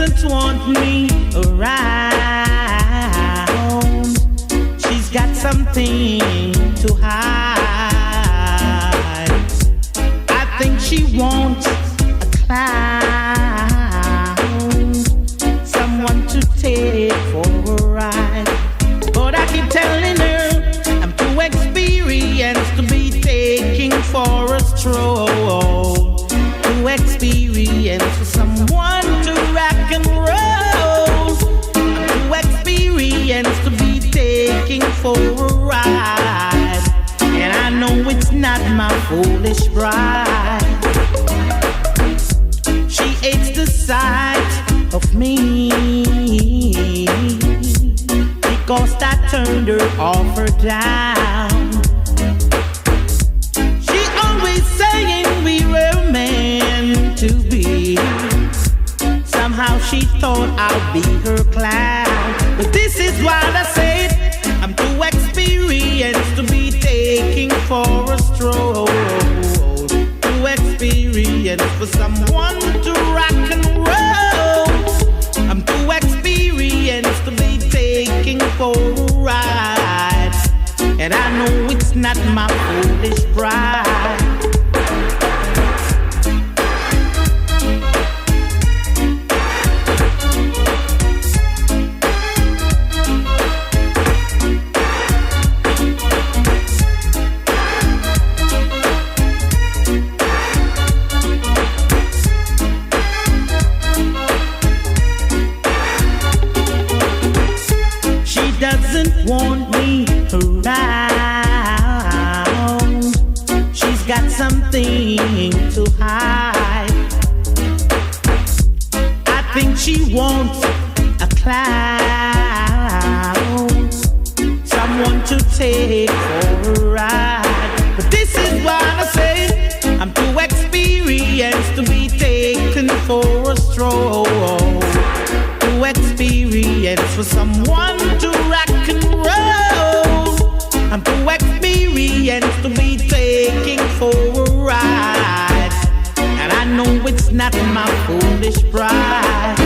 doesn't want me around. She's got something to hide. I think she wants a clown, someone to take for a ride. But I keep telling her I'm too experienced to be taking for a stroll. Too experienced for someone to rock and roll. I'm too experienced to be taking for a ride. And I know it's not my foolish bride. She hates the sight of me because I turned her off or down. She always saying we were meant to be. Somehow she thought I'd be her clown. But this is what I said, I'm too experienced to be taking for a stroll. Too experienced for someone to rock and roll. I'm too experienced to be taking for a ride. And I know it's not my foolish pride. Want me around. She's got something to hide. I think she wants a clown, someone to take for a ride. But this is what I say, I'm too experienced to be taken for a stroll. Too experienced for someone to rock and roll. I'm too experienced to be taking for a ride. And I know it's not my foolish pride.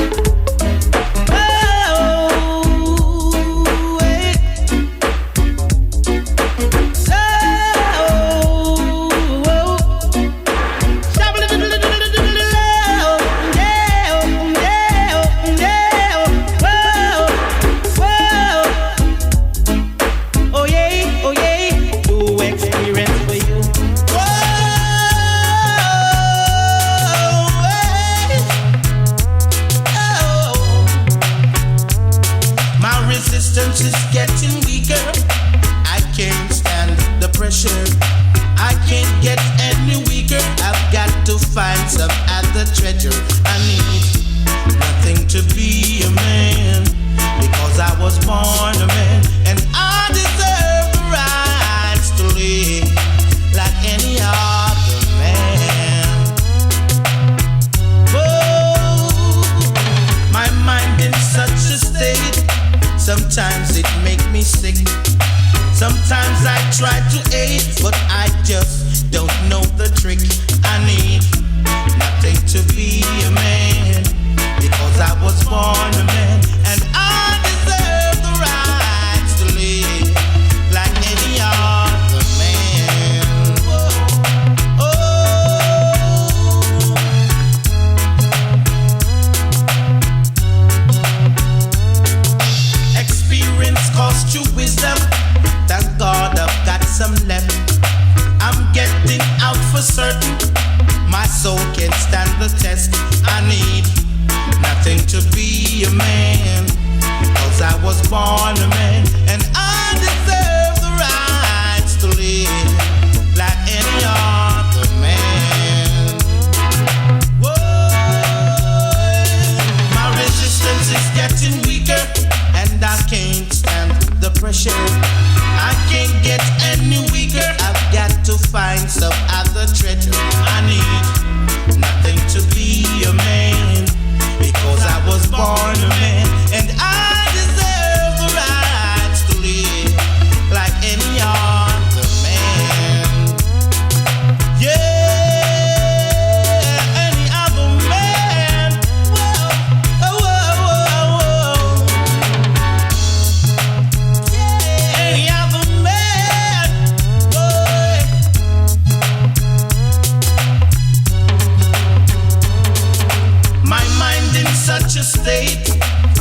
such a state.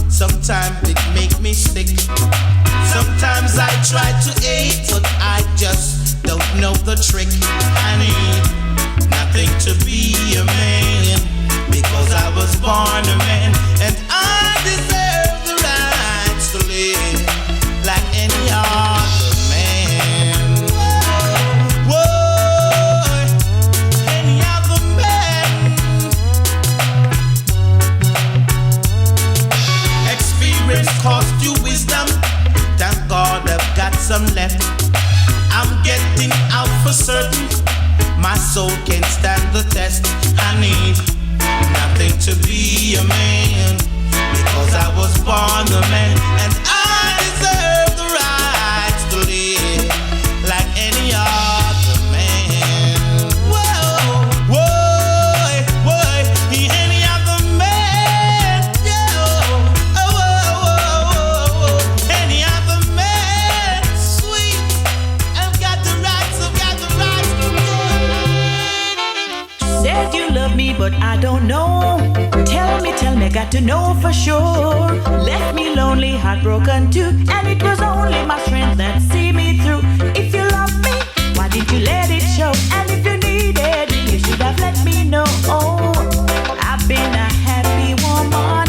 Sometimes it make me sick. Sometimes I try to hate, but I just don't know the trick. I need nothing to be a man, because I was born a man, and I deserve the rights to live like any other man. Whoa, any other man. Experience cost you wisdom. Thank God I've got some left. I'm getting out for certain. My soul can stand the test. I need nothing to be a man, because I was born a man, and I deserve the rights to live like any other man. Whoa, whoa, whoa, any other man. Yeah, oh, oh, oh, oh, any other man. Sweet, I've got the rights, I've got the rights to live. Said you love me, but I don't know. Tell me, got to know for sure. Left me lonely, heartbroken too, and it was only my strength that see me through. If you love me, why did you let it show? And if you needed me, you should have let me know. I've been a happy woman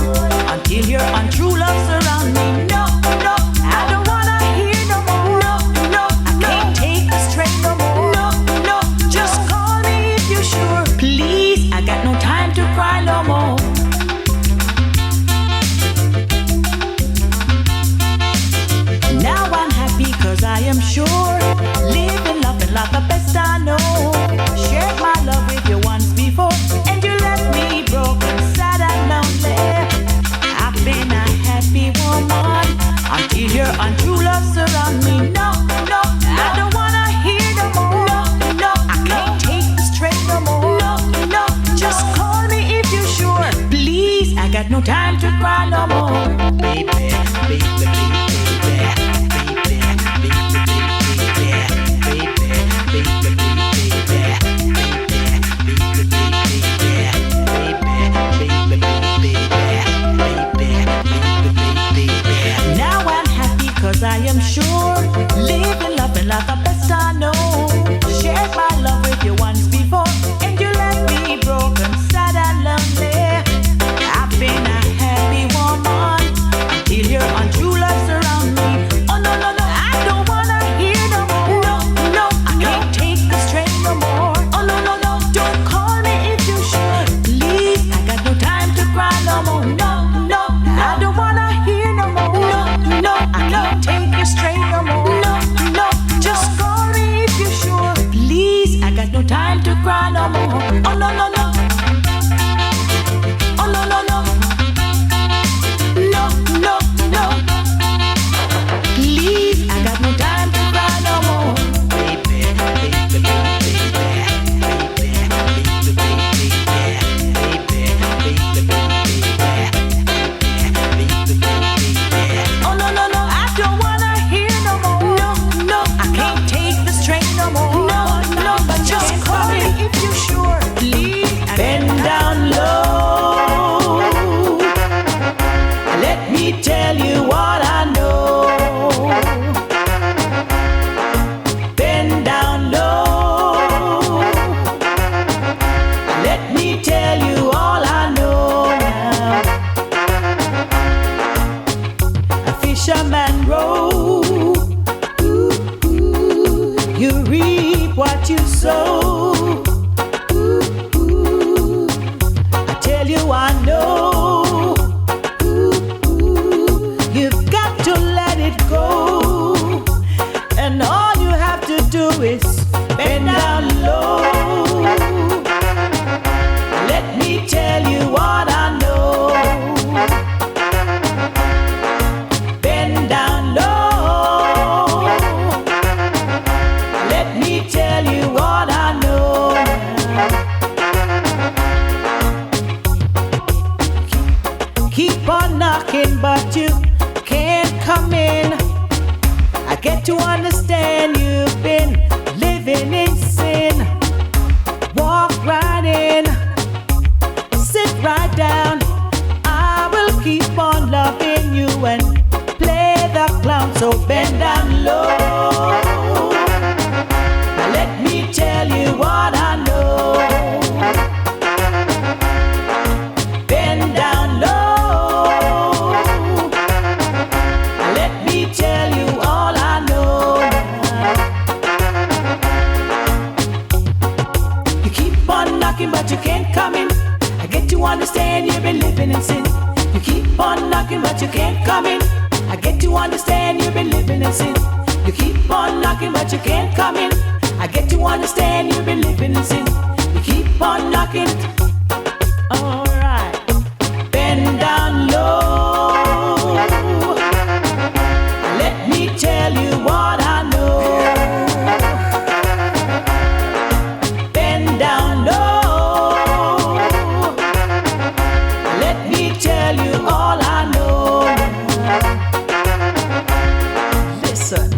until your untrue love surround me. No, no, I don't wanna hear no more. No, no, I can't take the strain no more. No, no, just call me if you're sure. Please, I got no time to cry no more. Now I'm happy cause I am sure. Living, loving like the best I know. Shared my love with you once before, and you left me broken, sad and lonely. I've been a happy woman until your untrue love surround me. No, no, I don't wanna hear no more. No, no, I can't take the strain no more. No, no, just call me if you're sure. Please, I got no time to cry no more. Baby, baby, baby. Now I'm happy cause I am sure. Living, loving like the best I know. Shared my love with you once before, and you left me broken, sad and lonely. I've been a happy woman until your untrue love surround me. Oh no, no, no, I don't wanna hear no more. No, no, I can't take the strain no more. Oh no, no, no, don't call me if you're sure. Please, I got no time to cry no more. No, no, I don't wanna hear no more. No, no, I can't take your strain no more. No, no, just call me if you're sure. Please, I got no time to cry no more. Oh no, no, no. Oh no, no, no. No, no, no. Please, I got no time to cry no more. Baby, baby, baby, oh no, no, no, I don't wanna hear no more. No, no, I can't take the strain no more. No, no, but just call me if you're sure. Please, bend down low. Let me tell you what I know. Bend down low. Let me tell you all I know now. A fisherman row. You reap what you sow. I tell you I know. You've got to let it go, and all you have to do is bend down low. Let me tell you what I know. Bend down low. Let me tell you what I know. Keep on knocking, but you can't come in. I get to understand you've been living in sin. Walk right in, sit right down. I so bend down low. Now let me tell you what I know. Bend down low. Now let me tell you all I know. You keep on knocking but you can't come in. I get to understand you've been living in sin. You keep on knocking but you can't come in. I get to understand you've been living in sin. You keep on knocking but you can't come in. I get to understand you've been living in sin. You keep on knocking. Alright. Bend down low. Let me tell you what I know. Bend down low. Let me tell you all I know. Listen.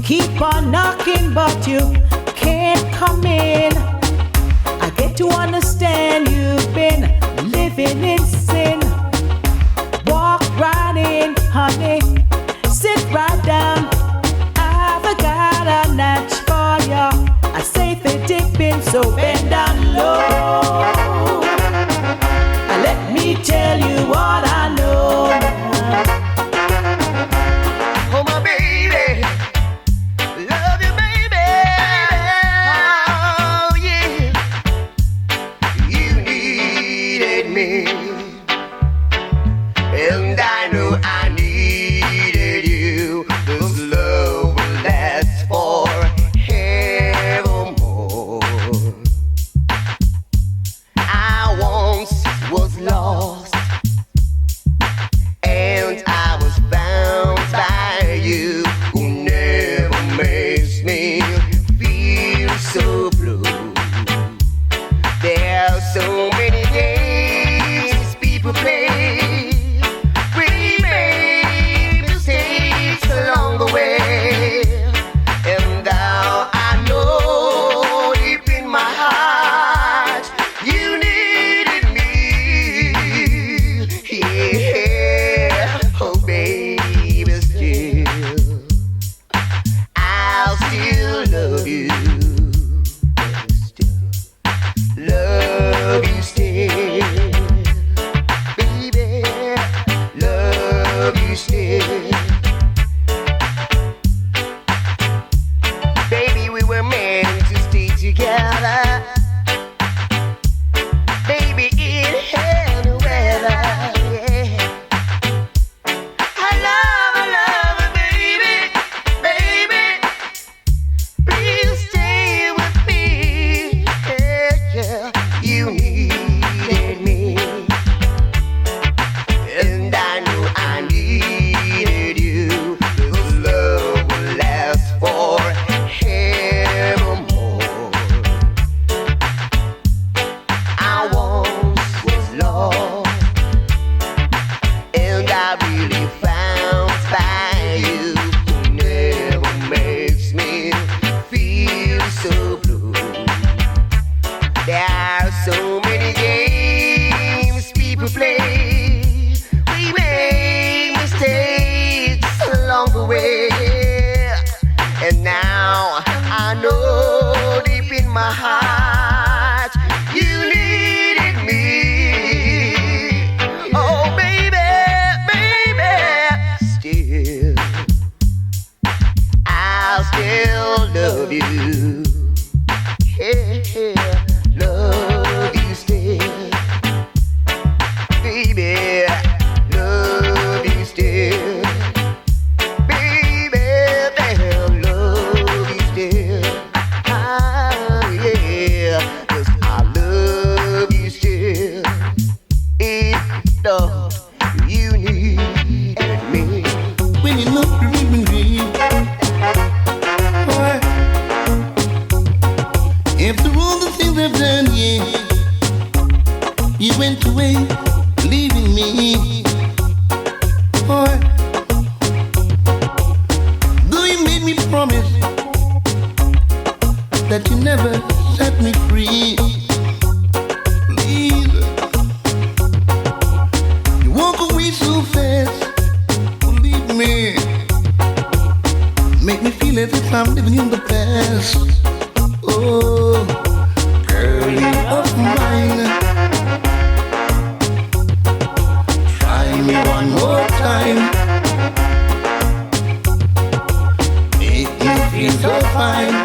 Keep on knocking, but you can't come in. I get to understand you've been living in sin. Walk right in, honey. Sit right down. I've got a natch for you. I say for dipping, so bend down low. Let me tell you what I know. Oh my baby, love you baby. Oh yeah, you needed me, and I knew I needed you. This love will last forevermore. I once was lost, and I was found by you, who never makes me feel so blue. There are so many games people play. We made mistakes along the way, and now I know deep in my heart you needed me. Yeah, oh baby, still I'll still love you. Still love you still, baby, love you still. Baby, we were meant to stay together. Baby, in hell and weather, yeah. I love you, baby, baby. Please stay with me, yeah, yeah. You needed me, and I knew I needed you. This love will last forevermore. I once was lost, and I really found by you, who never makes me feel so blue. There are so many games people play. We made mistakes along the way, and now I know deep in my heart you needed me. Oh baby, baby, still I'll still love you. Yeah, love you still, baby, love you still, baby, love you still. Ah, yeah, 'cause I love you still. Love, you needed me. When you look at me, boy, after all the things I've done, yeah, you went away, leaving me, boy. Though you made me promise that you never set me free, please, you walk away so fast, leave me. as if I'm living in the past. Oh, girlie of mine, try me one more time. Make me feel so fine.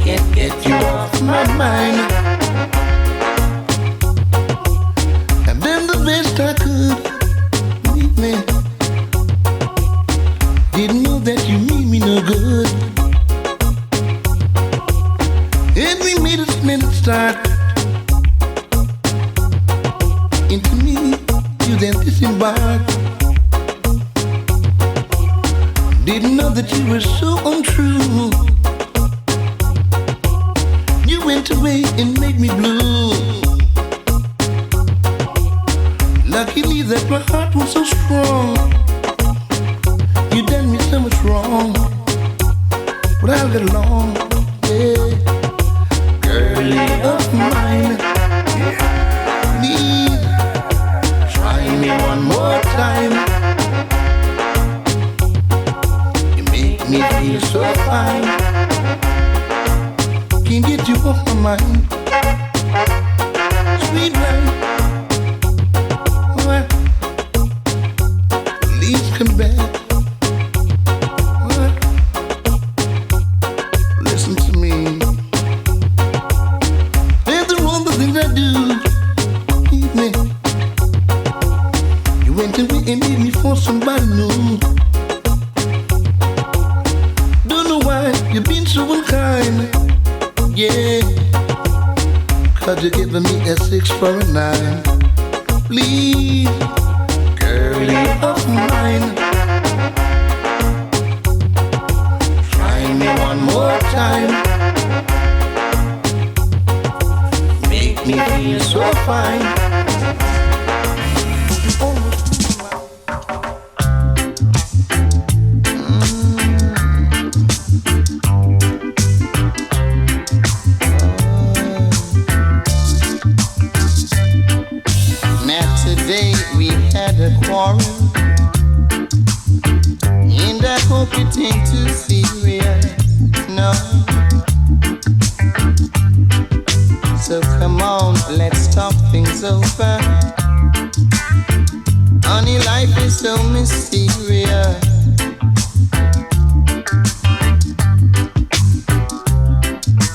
Can't get you off my mind. I've done the best I could. Leave me. Didn't know that you mean me no good. Every minute start into me, you then disembark. Didn't know that you were so untrue. You went away and made me blue. Luckily that my heart was so strong. You done me so much wrong, but I'll get along, yeah. Girlie of mine, please try me one more time. You make me feel so fine. Can't get you off my mind. Sweet life, what? Please come back. Somebody new. Don't know why you've been so unkind. Yeah, 'cause you're giving me a 6 for a 9. Please, girlie of mine, try me one more time. Make me feel so fine. And I hope it ain't too serious, no. So come on, let's talk things over. Honey, life is so mysterious.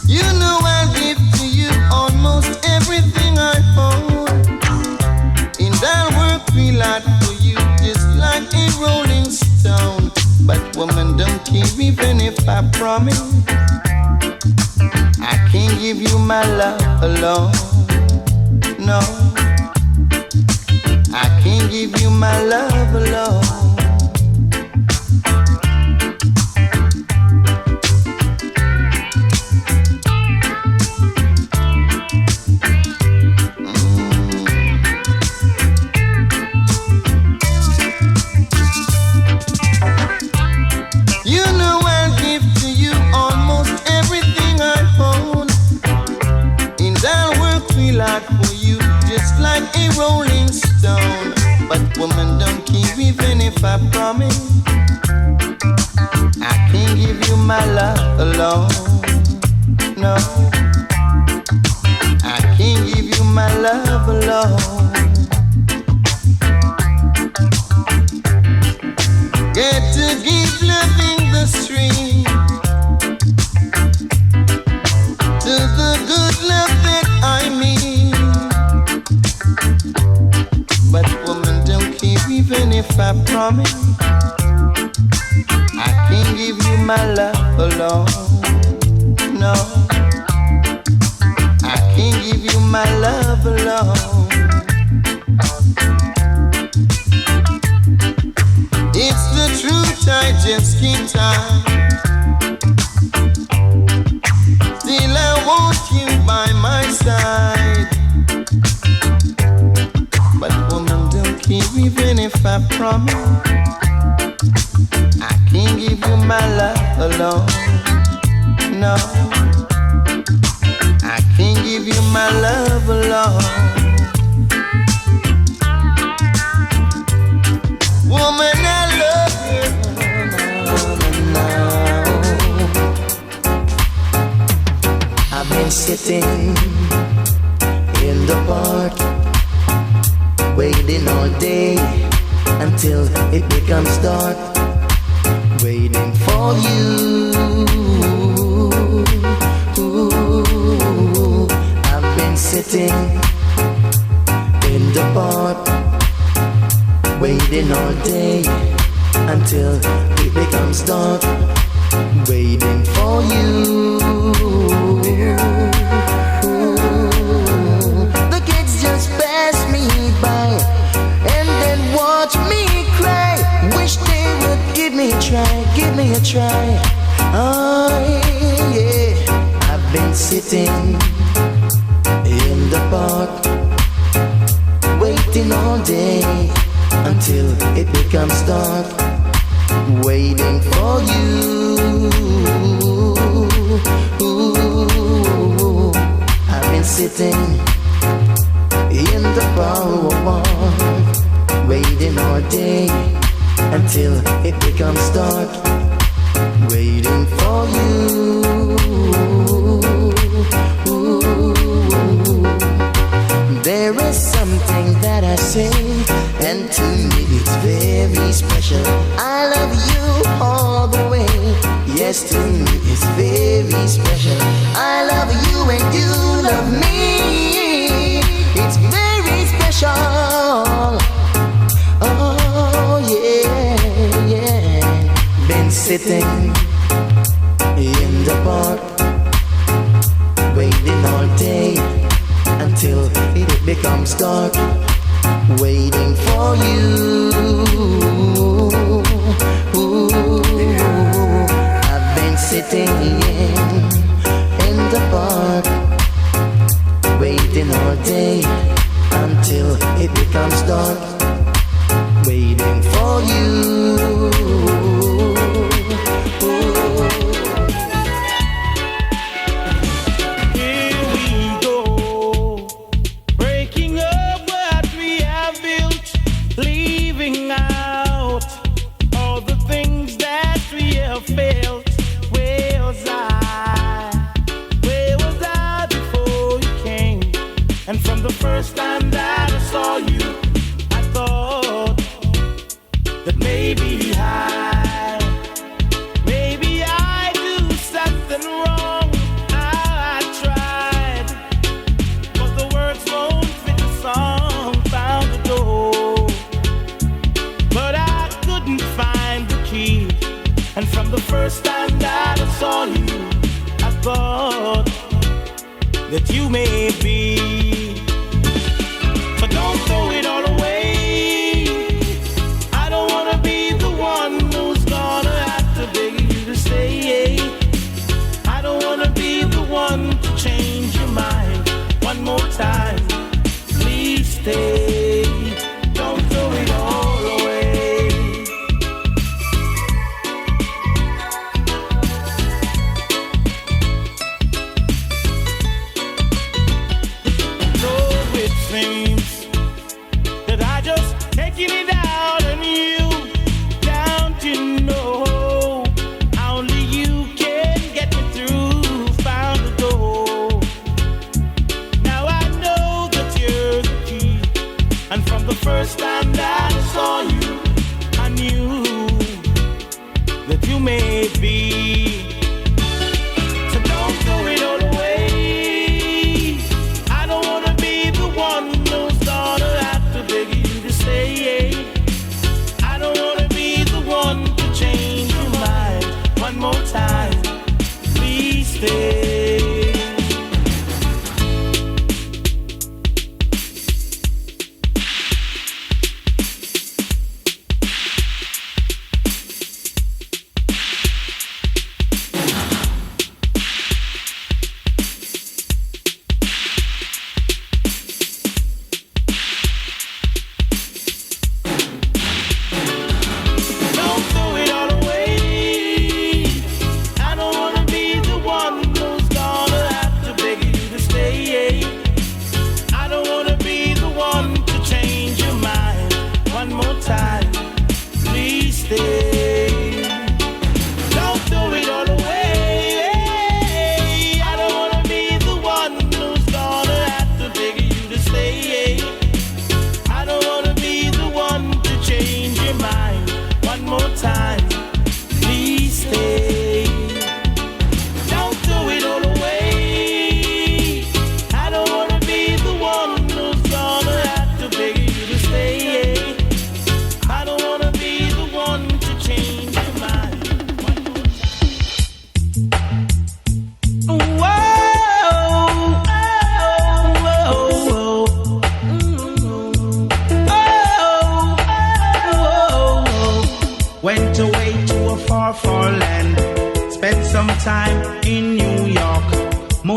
You know I'll give to you almost everything I own, and I'll work real hard for you just like a rolling stone. But woman, don't keep even if I promise I can't give you my love alone. No, I can't give you my love alone. Rolling stone, but woman, don't keep even if I promise I can't give you my love alone. No, I can't give you my love alone. Get to keep loving the street to the good love that I mean. But woman, don't keep even if I promise I can't give you my love alone. No, I can't give you my love alone. It's the truth, I just can't hide. Still I want you by my side. But woman, don't keep even if I promise I can't give you my love alone. No, I can't give you my love alone. Woman, I love you. start. Waiting all day until it becomes dark. Waiting for you. I've been sitting in the park, waiting all day until it becomes dark. Waiting for you. The kids just pass me by and then watch me cry. Wish they would give me a try, give me a try. Oh yeah, I've been sitting in the park, waiting all day until it becomes dark. Waiting for you. I've been sitting in the park, waiting all day until it becomes dark. Waiting for you. There is something that I say, and to me it's very special. I love you all the way. Yes, to me it's very special. I love you and you love me. It's very special. Oh yeah, yeah. Been sitting in the park, waiting all day until it becomes dark. Waiting for you. I've been sitting in the park, waiting all day until it becomes dark. Waiting for you. First time that I saw you, I thought that maybe I do something wrong. I tried, but the words won't fit the song. Found the door, but I couldn't find the key. And from the first time that I saw you, I thought that you may be. Don't throw it all away. I don't wanna be the one who's gonna have to beg you to stay. I don't wanna be the one to change your mind. One more time, please stay. Don't throw it all away. So it seems taking it out on you, don't you know? Only you can get me through. Found the door. Now I know that you're the key. And from the first time that I saw you, I knew that you may be. So don't throw it all away. I don't wanna be the one who's gonna have to beg you. I don't wanna be the one to change your mind. One more time, please stay.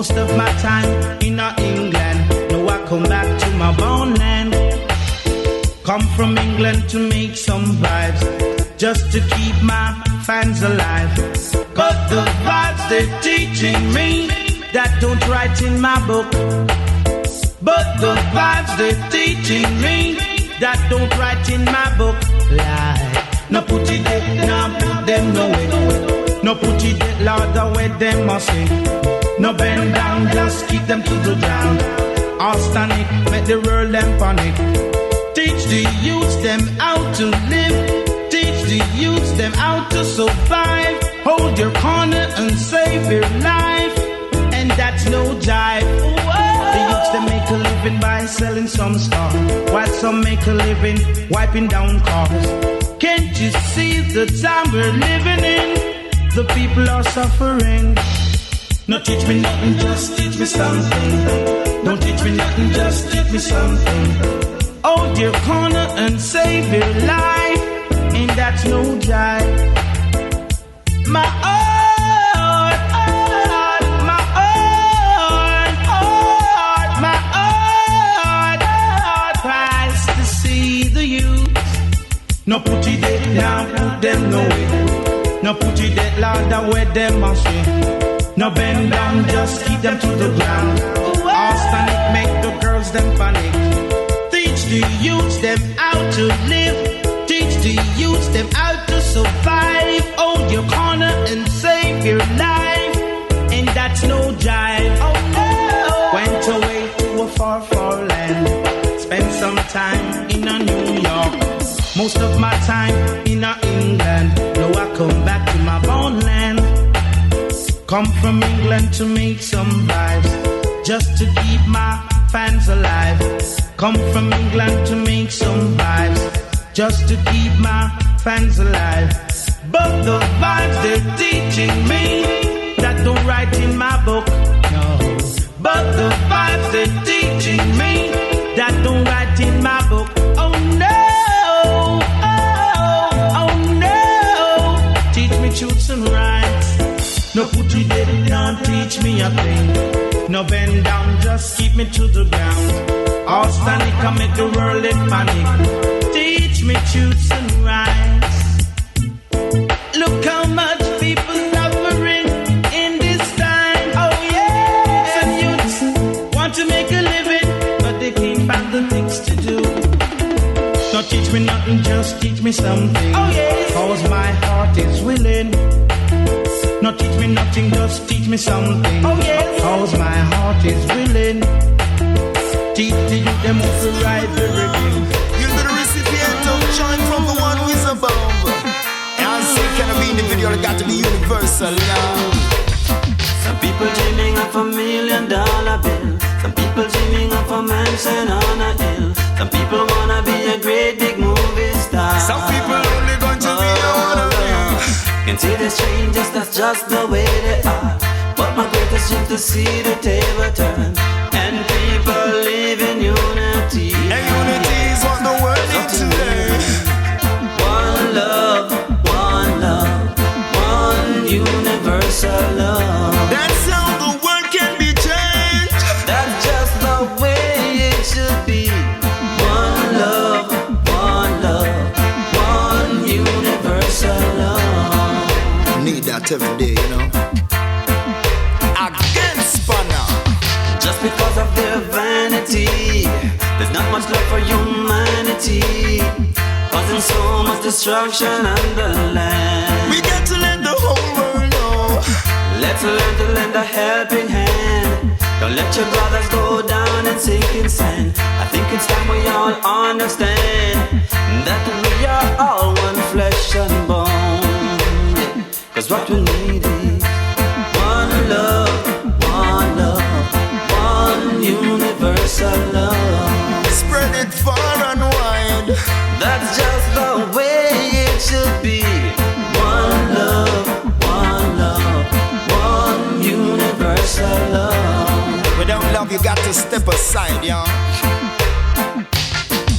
Most of my time in England. Now I come back to my born land. Come from England to make some vibes, just to keep my fans alive. But the vibes they're teaching me, that don't write in my book. But the vibes they're teaching me, that don't write in my book. Lie. No put it there, no put them nowhere. No put it there, Lord, the way them must say. No bend down, just keep them to the ground. All stand it, make the world them panic. Teach the youths them how to live. Teach the youths them how to survive. Hold your corner and save your life. And that's no jive. The youths them make a living by selling some stuff, while some make a living wiping down cars. Can't you see the time we're living in? The people are suffering. No teach me nothing, just teach me something. Don't teach me nothing, just teach me something. Hold your corner and save your life, and that's no jive. My heart, my heart cries to see the youth. No put it there, now put them nowhere. No put it there, Lord, the way them must be. No bend down, just keep them to the ground. All stand it, make the girls them panic. Teach the youths them how to live. Teach the youths them how to survive. Hold your corner and save your life, and that's no jive. Oh no! Went away to a far, far land. Spent some time in a New York. Most of my time in a England. Now I come back to my born land. Come from England to make some vibes, just to keep my fans alive. Come from England to make some vibes, just to keep my fans alive. But the vibes they're teaching me, that don't write in my book. No. But the vibes they're teaching me, that don't write in my book. Oh no, oh no. Teach me truths and rights. No put it there, don't teach me a thing. No bend down, just keep me to the ground. All standing can make the world in panic. Teach me truths and rights. Look how much people suffering in this time. Oh yeah. Some youths want to make a living, but they can't find the things to do. Don't teach me nothing, just teach me something. Oh yeah. Cause my heart is willing. No teach me nothing, just teach me something. Oh yes. Cause my heart is willing. Teach the youth them how to ride the reggae. You'll be the recipient of joy from the one who is above. And say can I be individual, it got to be universal love. Some people dreaming of $1 million bill. Some people dreaming of a mansion on a hill. Some people wanna be a great big movie star. Some people only going to be a one. Can see the strangers, that's just the way they are. But my greatest dream to see the table turn, and people live in unity. And unity is what the world needs today. One love, one universal love. That's how the world can be changed. That's just the way it should be. One love, one universal love. Need that every day, you know. Against Spanner. Just because of their vanity, there's not much love for humanity, causing so much destruction on the land. We got to let the whole world know. Let's learn to lend a helping hand. Don't let your brothers go down and sink in sand. I think it's time we all understand that we are all one flesh and bone. Cause what we need is one love, one universal love. Spread it far and wide. That's just the way it should be. One love, one universal love. Without love you got to step aside, y'all.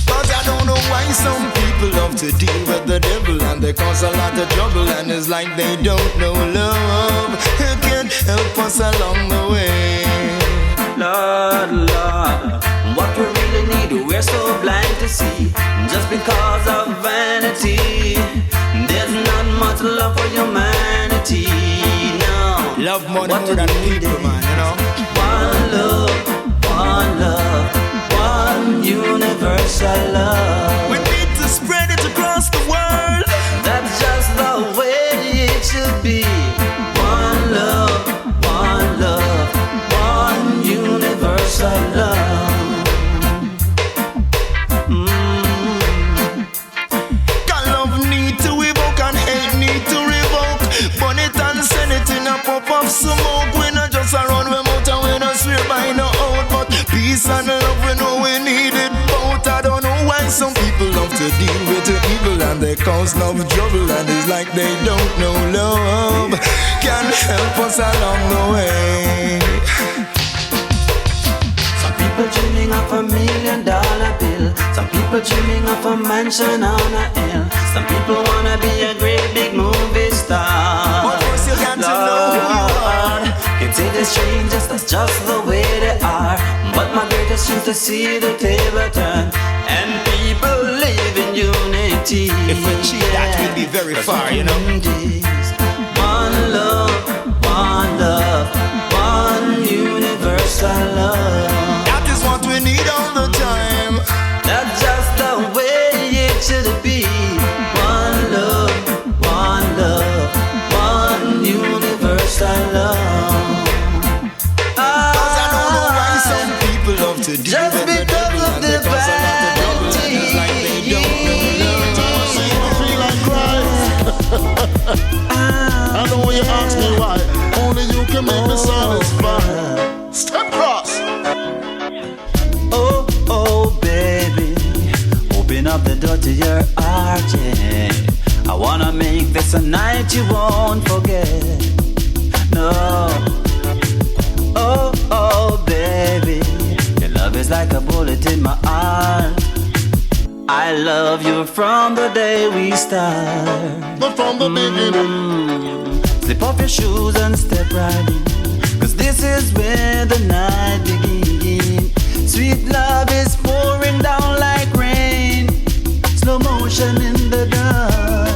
Cause I don't know why some people love to deal with the devil, and they cause a lot of trouble, and it's like they don't know love. Who can help us along the way? Lord, Lord, what we really need, we're so blind to see. Just because of vanity, there's not much love for humanity. No, love more than people, man, you know. One love, one universal love. We need to spread it across the world. That's just the way it should be. One love, one universal love. Can love need to evoke and hate need to revoke. Burn it and send it in a puff of smoke. We not just around we mouth and we not swear by no oath, but peace and love we know we need it both. I don't know why some people love to deal with the evil, and they cause no trouble, and it's like they don't know love can help us along the way. Some people dreaming of $1 million bill. Some people dreaming of a mansion on a hill. Some people wanna be a great big movie star. But first you got to know who you are. Can see the strangers, that's just the way they are. But my greatest dream to see the table turn and people live in unity. If we cheat, that will be very far, you know. One love, one universal love. That is what we need all the time. That's just the way it should be. One love, one universal love. Cause I don't know why some people love to deal Just with the devil, and they cause a lot of trouble, and it's like they don't know love. I know when you ask me why, only you can make me satisfied. Step cross. Oh, oh, baby, open up the door to your heart, yeah. I wanna make this a night you won't forget. No. Oh, oh, baby, your love is like a bullet in my heart. I love you from the day we start. But from the beginning, slip off your shoes and step right in, 'cause this is where the night begins. Sweet love is pouring down like rain. Slow motion in the dark.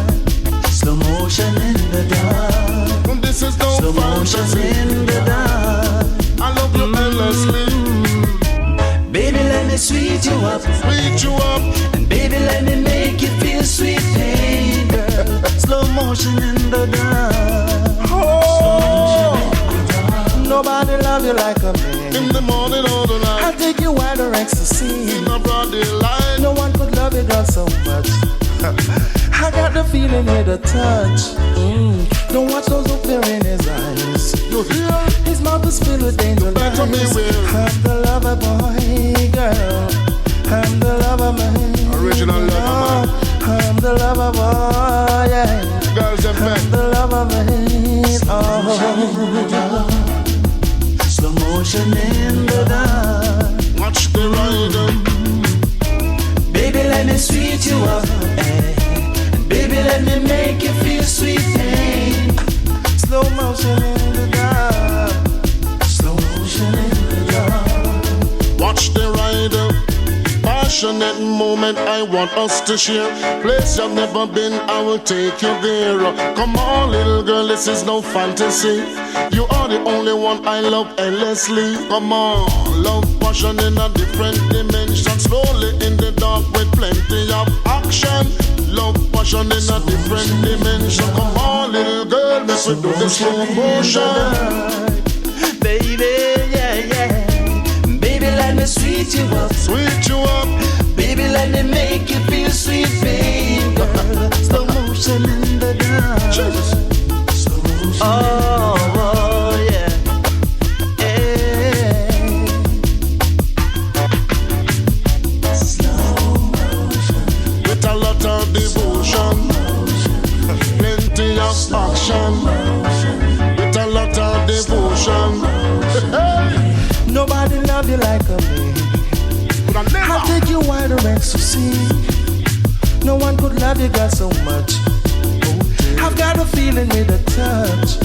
Slow motion in the dark. this is no Slow motion fantasy. in the dark. I love you endlessly. Baby, let me sweet you up. Sweet you up. And baby, let me make you feel sweet pain, girl. Slow motion in the dark. Oh, Nobody love you like a man. in the morning or the night. I'll take you where the ecstasy. In a broad daylight. No one could love you, girl, so much. I got the feeling with a touch. Don't watch those look there in his eyes. You hear? His mouth is filled with danger. Better beware. I'm the lover boy, girl. I'm the lover man. Original lover man. I'm the lover boy, yeah. Girls and men. I'm the lover man. Oh. Slow motion in the dark. Watch the rider. Baby, let me sweet you up, eh. And baby, let me make you feel sweet pain. Slow motion in the dark. Slow motion in the dark. Watch the rider. Passionate moment I want us to share. Place you've never been, I will take you there. Come on, little girl, this is no fantasy. You are the only one I love endlessly. Come on, love passion in a different dimension. Slowly in the dark with plenty of action. Love passion in a different dimension. Come on, little girl, let's do the slow motion. Baby, yeah, yeah. Baby, let me sweet you up. Sweet you up. Baby, let me make you feel sweet pain, girl. Slow motion in the dark. Jesus. Slow motion. Oh, yeah. Hey. Slow motion. With a lot of devotion. Plenty of action. With a lot of devotion. Nobody love you like a man. I'll take you where the ecstasy. No one could love you, girl, so much. I've got a feeling with a touch.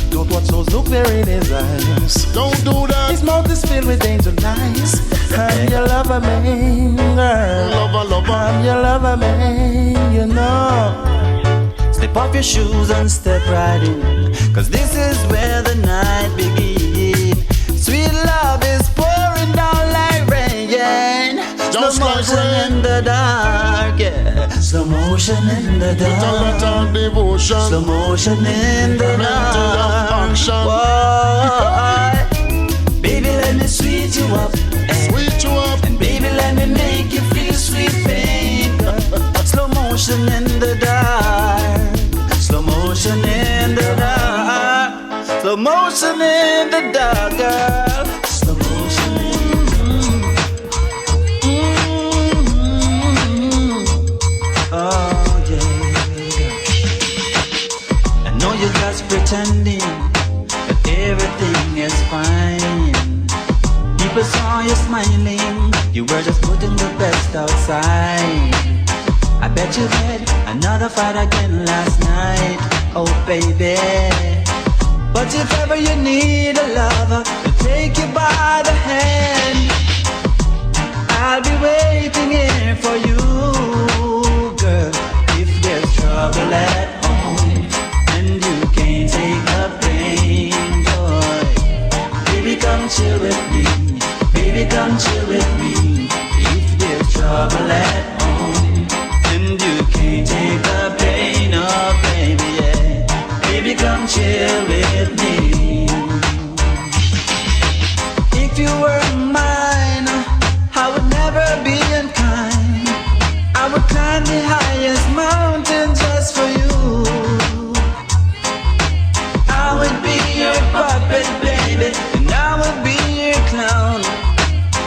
Don't watch those look there in his eyes. Don't do that. His mouth is filled with angel lies. I'm your lover, man, girl. Lover. I'm your lover, man, you know. Slip off your shoes and step right in, 'cause this is where the night begins. Sweet love is pouring down like rain. Just Slow like motion rain. in the dark, yeah. Slow motion in the With a lot dark. of devotion. Slow motion in the Plenty of dark. action. Whoa. Baby, let me sweet you up. Sweet you up. And baby, let me make you feel sweet pain. Slow motion in the dark. Slow motion in the dark. Slow motion in the dark, girl. Slow motion in Oh, yeah. I know you're just pretending that everything is fine. People saw you smiling, you were just putting the best outside. I bet you had another fight again last night, oh baby. But if ever you need a lover to take you by the hand, I'll be waiting here for you, girl. If there's trouble at home and you can't take the pain, boy, baby come chill with me, baby come chill with me. If there's trouble at home and you can't take the pain, oh baby, yeah, baby come chill with me. If you were mine, I would never be unkind. I would climb the highest mountain just for you. I would be your puppet, baby, and I would be your clown.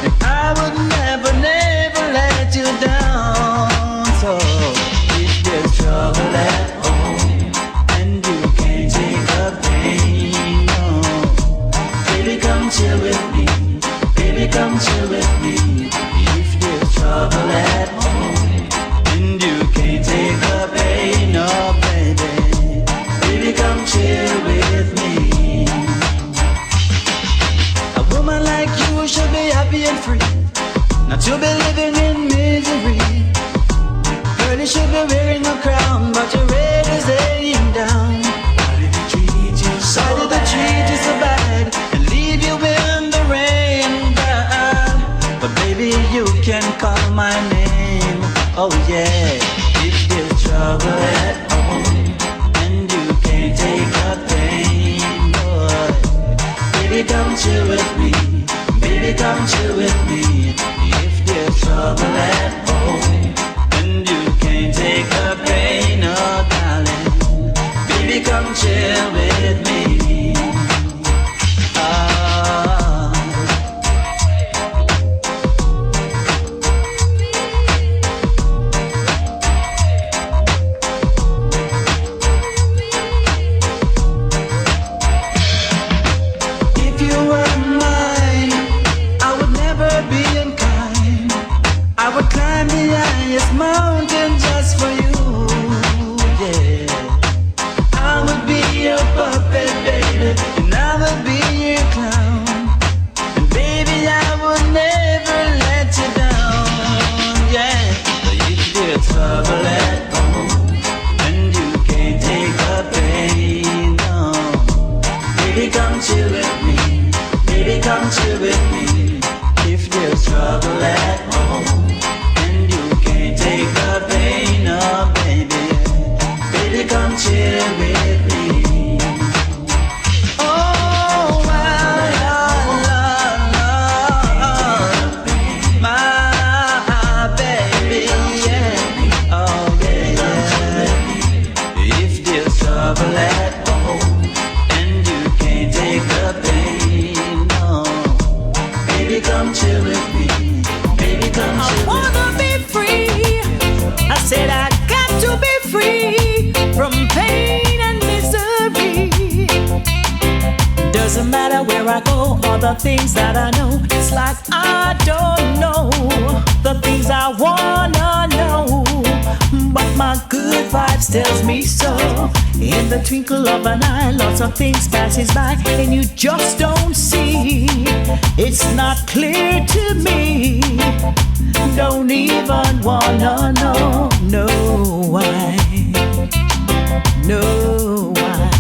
And I would never, never let you down. So if there's trouble at home and you can't take the pain, no, baby come chill with me, baby come chill with me. If there's trouble at home and you can't take the pain, no baby, baby come chill with me. A woman like you should be happy and free, not to be living in misery. Girl, you should be wearing a crown, but your head is laying down. Why did they treat you so bad? Why did they treat you so bad and leave you in the rain, girl? But baby, you can call my name, oh yeah. If there's trouble at home and you can't take the pain, boy, baby come chill with me, baby come chill with me. If there's trouble at home and you can't take the pain, oh darling, baby come chill with me. If you were mine, I would never be unkind. I would climb the highest mountain just for you, yeah. I would be your puppet, baby, and I would be your clown. And baby, I would never let you down, yeah. But if there's trouble at home and you can't take the pain, no, baby come chill with me, baby come chill with me. If there's trouble at home and you can't take the pain, oh baby, baby come chill with me. Oh, my baby, yeah. Oh yeah, yeah. If there's trouble at home and you can't take the pain, no, baby come chill with me, baby come chill with me. I wanna be free. I said I got to be free from pain and misery. Doesn't matter where I go or the things that I know. It's like I don't know the things I wanna know. vibes tells me so. In the twinkle of an eye, lots of things passes by, and you just don't see. It's not clear to me. Don't even wanna know, no why, no why.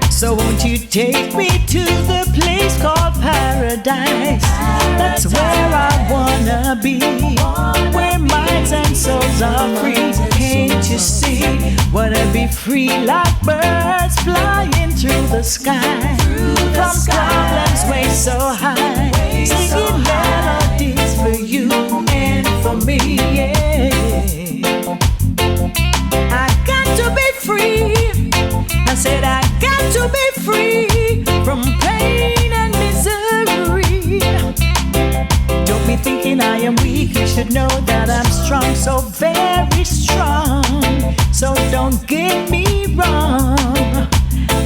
So won't you take me to the place called paradise? That's where I wanna be, where minds and souls are free. Can't you see? Wanna be free like birds flying through the sky, from problems way so high, singing melodies for you and for me, yeah. I got to be free. I said I got to be free from pain and misery. Don't be thinking I am weak. You should know that I'm strong, so very strong. So don't get me wrong.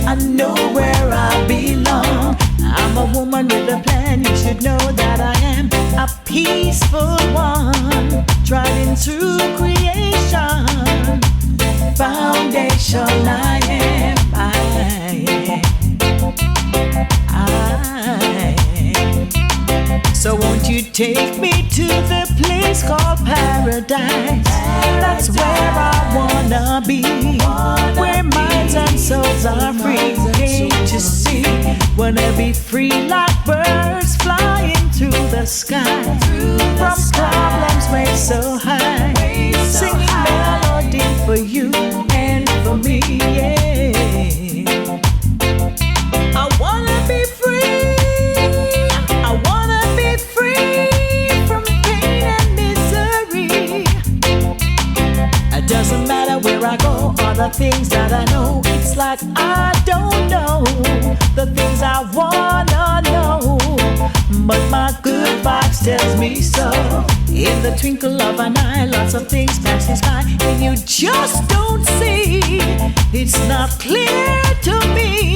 I know where I belong. I'm a woman with a plan. You should know that I am a peaceful one, trying through creation. Foundation I am. So won't you take me to the place called paradise? That's where I wanna be, where minds and souls are free. Can't you see? Wanna be free like birds flying through the sky, from problems way so high, singing melody for you and for me, yeah. I wanna be free. I wanna be free from pain and misery. It doesn't matter where I go or the things that I know. It's like I don't know the things I wanna know, but my good vibes tells me so. In the twinkle of an eye, lots of things passes by, and you just don't see. It's not clear to me.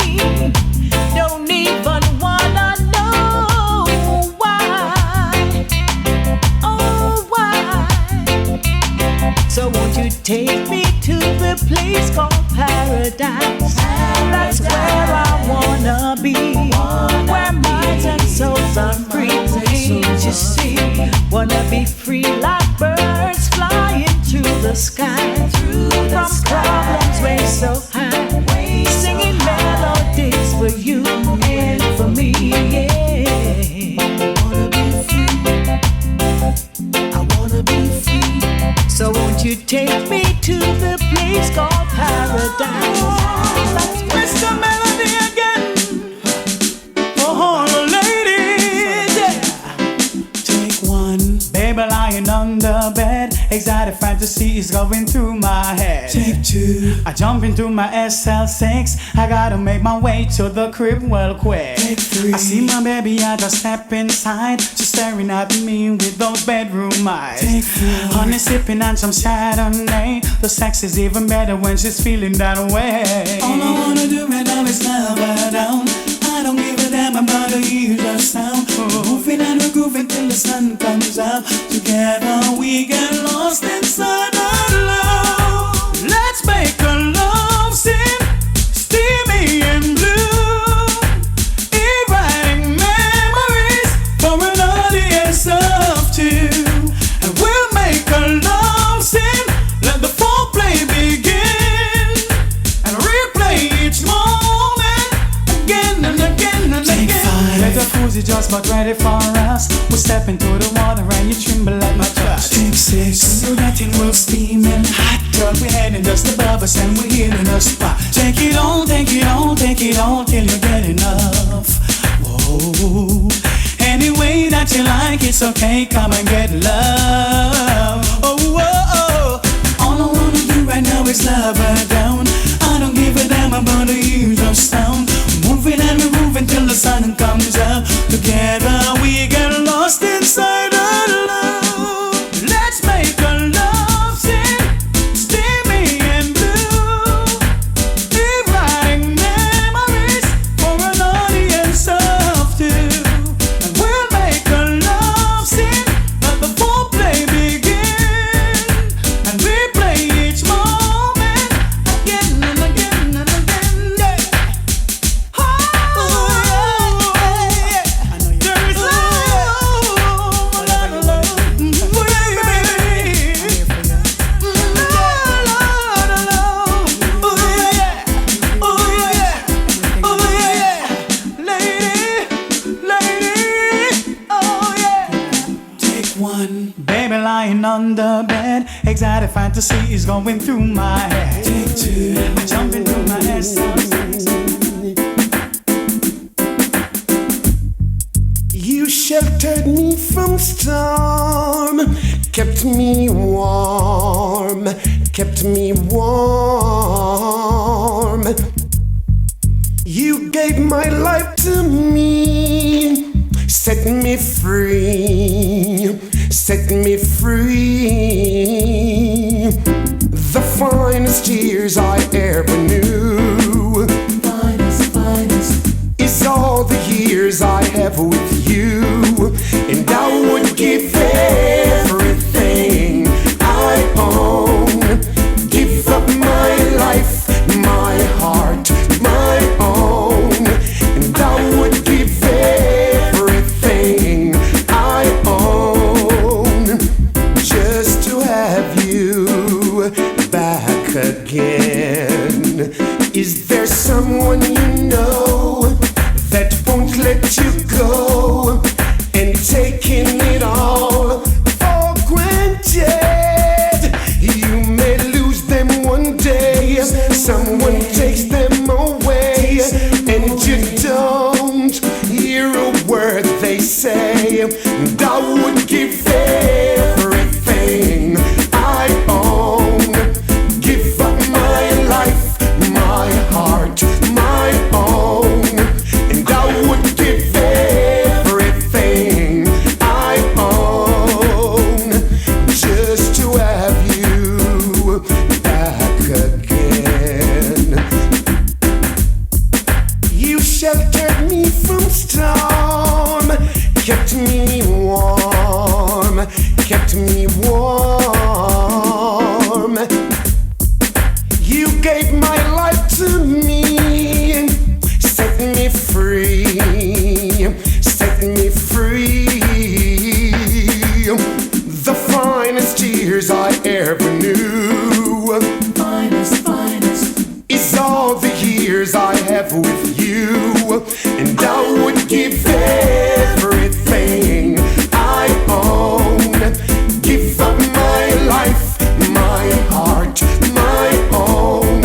Don't even wanna know why. Oh, why? So won't you take me to the place called paradise? That's where I wanna be, where minds and souls are free. Can't you see? Wanna be free like birds flying through the sky, from problems way so high, singing melodies for you and for me, yeah. Wanna be free. I wanna be free. So won't you take me to the place called paradise? Mr. Melody again, for all the ladies, yeah. Take one, baby lying on the bed, exotic fantasy is going through my head. Take two, I jump into my SL6, I gotta make my way to the crib well quick. Take three, I see my baby, I just step inside, she's staring at me with those bedroom eyes. Take four, honey sipping on some Chardonnay, the sex is even better when she's feeling that way. All I wanna do right now is love her down, I don't give a damn about the years of sound. Moving and we're grooving till the sun comes out. Together we get lost inside our love. Let's make a love scene, steamy and blue, igniting memories for an audience of two. And we'll make a love scene, let the foreplay begin, and replay each moment again and again and again. Let the jacuzzi just about ready for us. We step into the water and you tremble at my touch. Take six, so that thing will steaming hot. Girl, we're heading just above us and we're hitting a spot. Take it on, take it on, take it on till you get enough. Whoa, any way that you like, it's okay, come and get love. Oh, oh, oh. All I wanna do right now is love her down. I don't give a damn about the years of sound. Moving and we're moving till the sun comes out. Together we get lost inside our love. Let's make a love scene, steamy and blue, igniting memories for an audience of two. And we'll make a love scene, let the foreplay Baby lying on the bed, exotic fantasies going through my head. Take two, jumping through my head. You sheltered me from storm, kept me warm, kept me warm. You gave my life to me, set me free, set me free. The finest years I ever knew, finest, is all the years I have with you. And I would give everything I own, give up my life, my heart, my own. And I would give everything I own just to have you back again. Is there someone you know that won't let you go, and taking it all for granted? You may lose them one day, someone takes them away, and you don't hear a word they say. And I would give everything I own, give up my life, my heart, my own. And I would give everything I own just to have you back again. You sheltered me from storm, kept me warm, kept me warm. You gave my life to me, set me free, set me free. The finest years I ever knew, finest, is all the years I have with you. And I would give everything I own, give up my life, my heart, my own.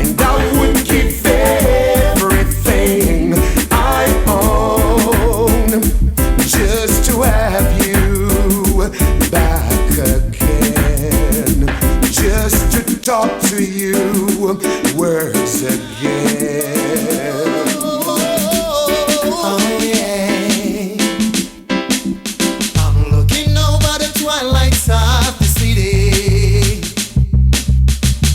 And I would give everything I own just to have you back again, just to talk to you words again. Oh yeah. I'm looking over the twilights of the city.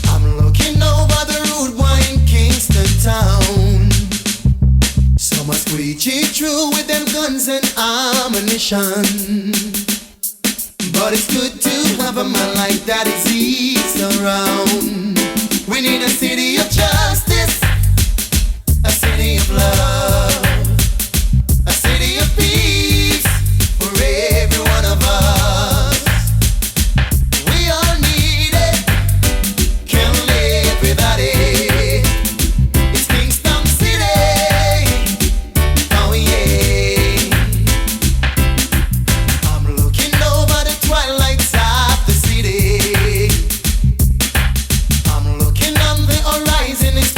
I'm looking over the rude wine Kingston town. Some are squeegee through with them guns and ammunition. But it's good to have a man like that is eased around. We need a city of justice, a city of love, a city of peace for every one of us. We all need it, can't live without it. It's Kingston City, oh yeah. I'm looking over the twilights of the city. I'm looking on the horizon, it's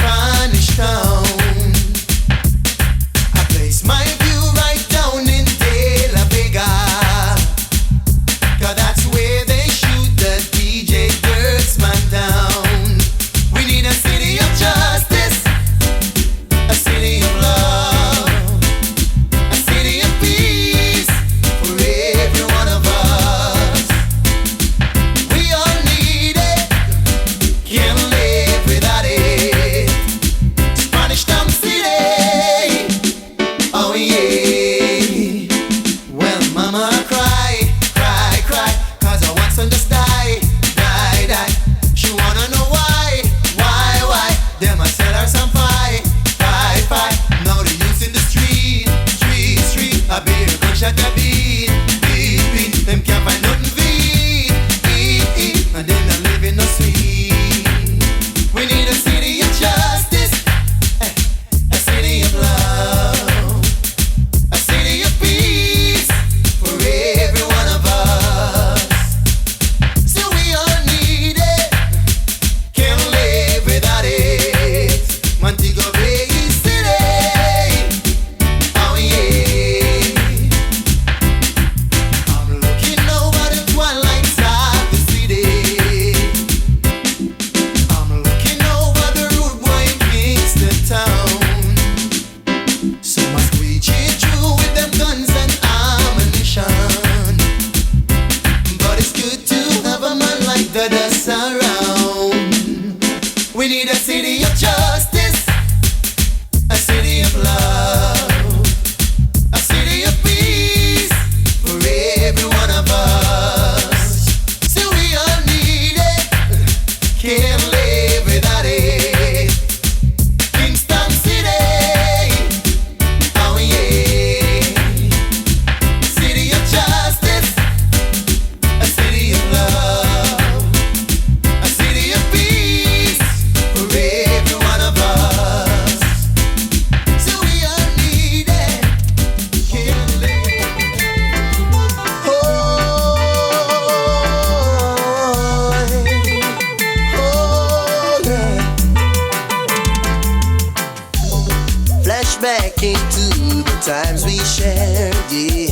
times we shared, yeah.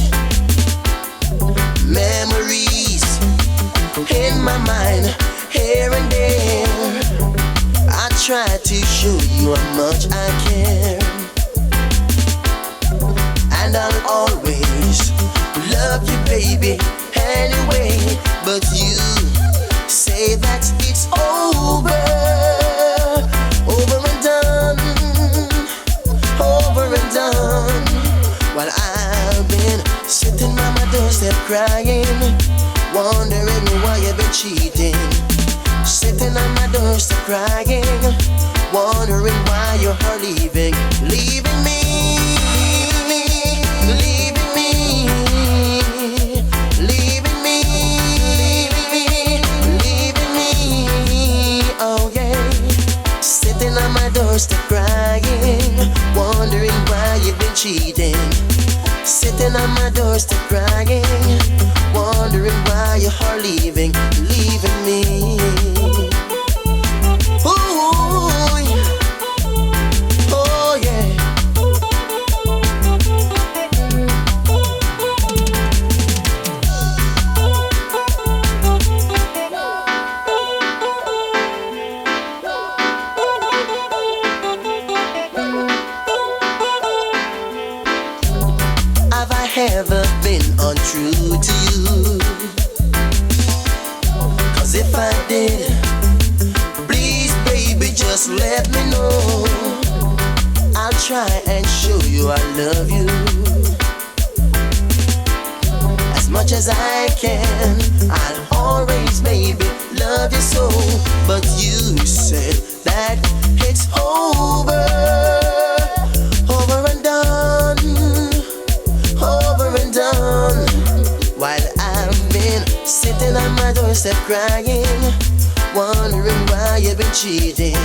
Memories in my mind, here and there. I try to show you how much I care, and I'll always love you, baby, anyway. But you say that it's over and done, over and done. While I've been sitting on my doorstep crying, wondering why you've been cheating. Sitting on my doorstep crying, wondering why you're leaving, leaving me, leaving me, leaving me, leaving me. Oh yeah. Sitting on my doorstep crying, wondering why you've been cheating. Sitting on my doorstep crying, wondering why you're leaving, leaving me. Ooh, oh yeah. Have I ever been untrue to you? 'Cause if I did, please baby just let me know. I'll try and show you I love you as much as I can. I'll always baby love you so. But you said that it's over and done, over and done. While I've been sitting on my doorstep crying, wondering why you've been cheating.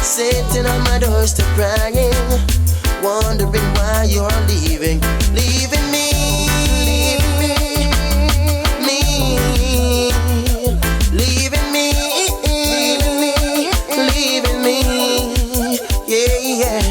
Sitting on my doorstep crying, wondering why you're leaving, leaving me, leaving me, leaving me, yeah, yeah.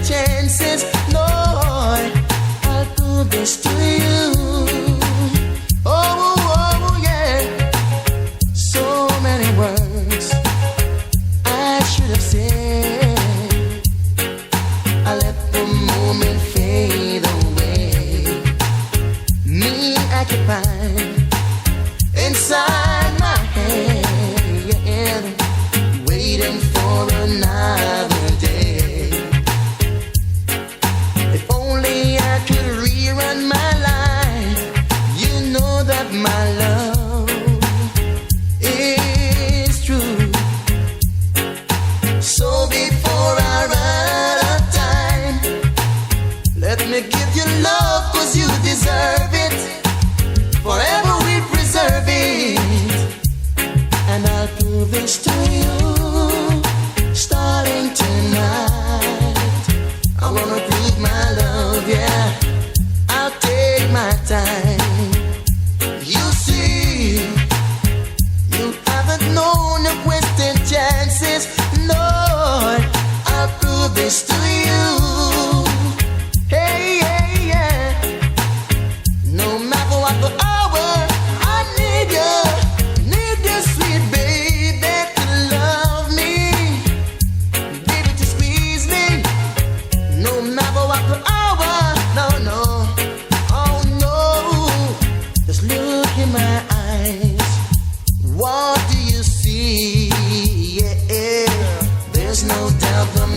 chances, Lord, I'll do this to you.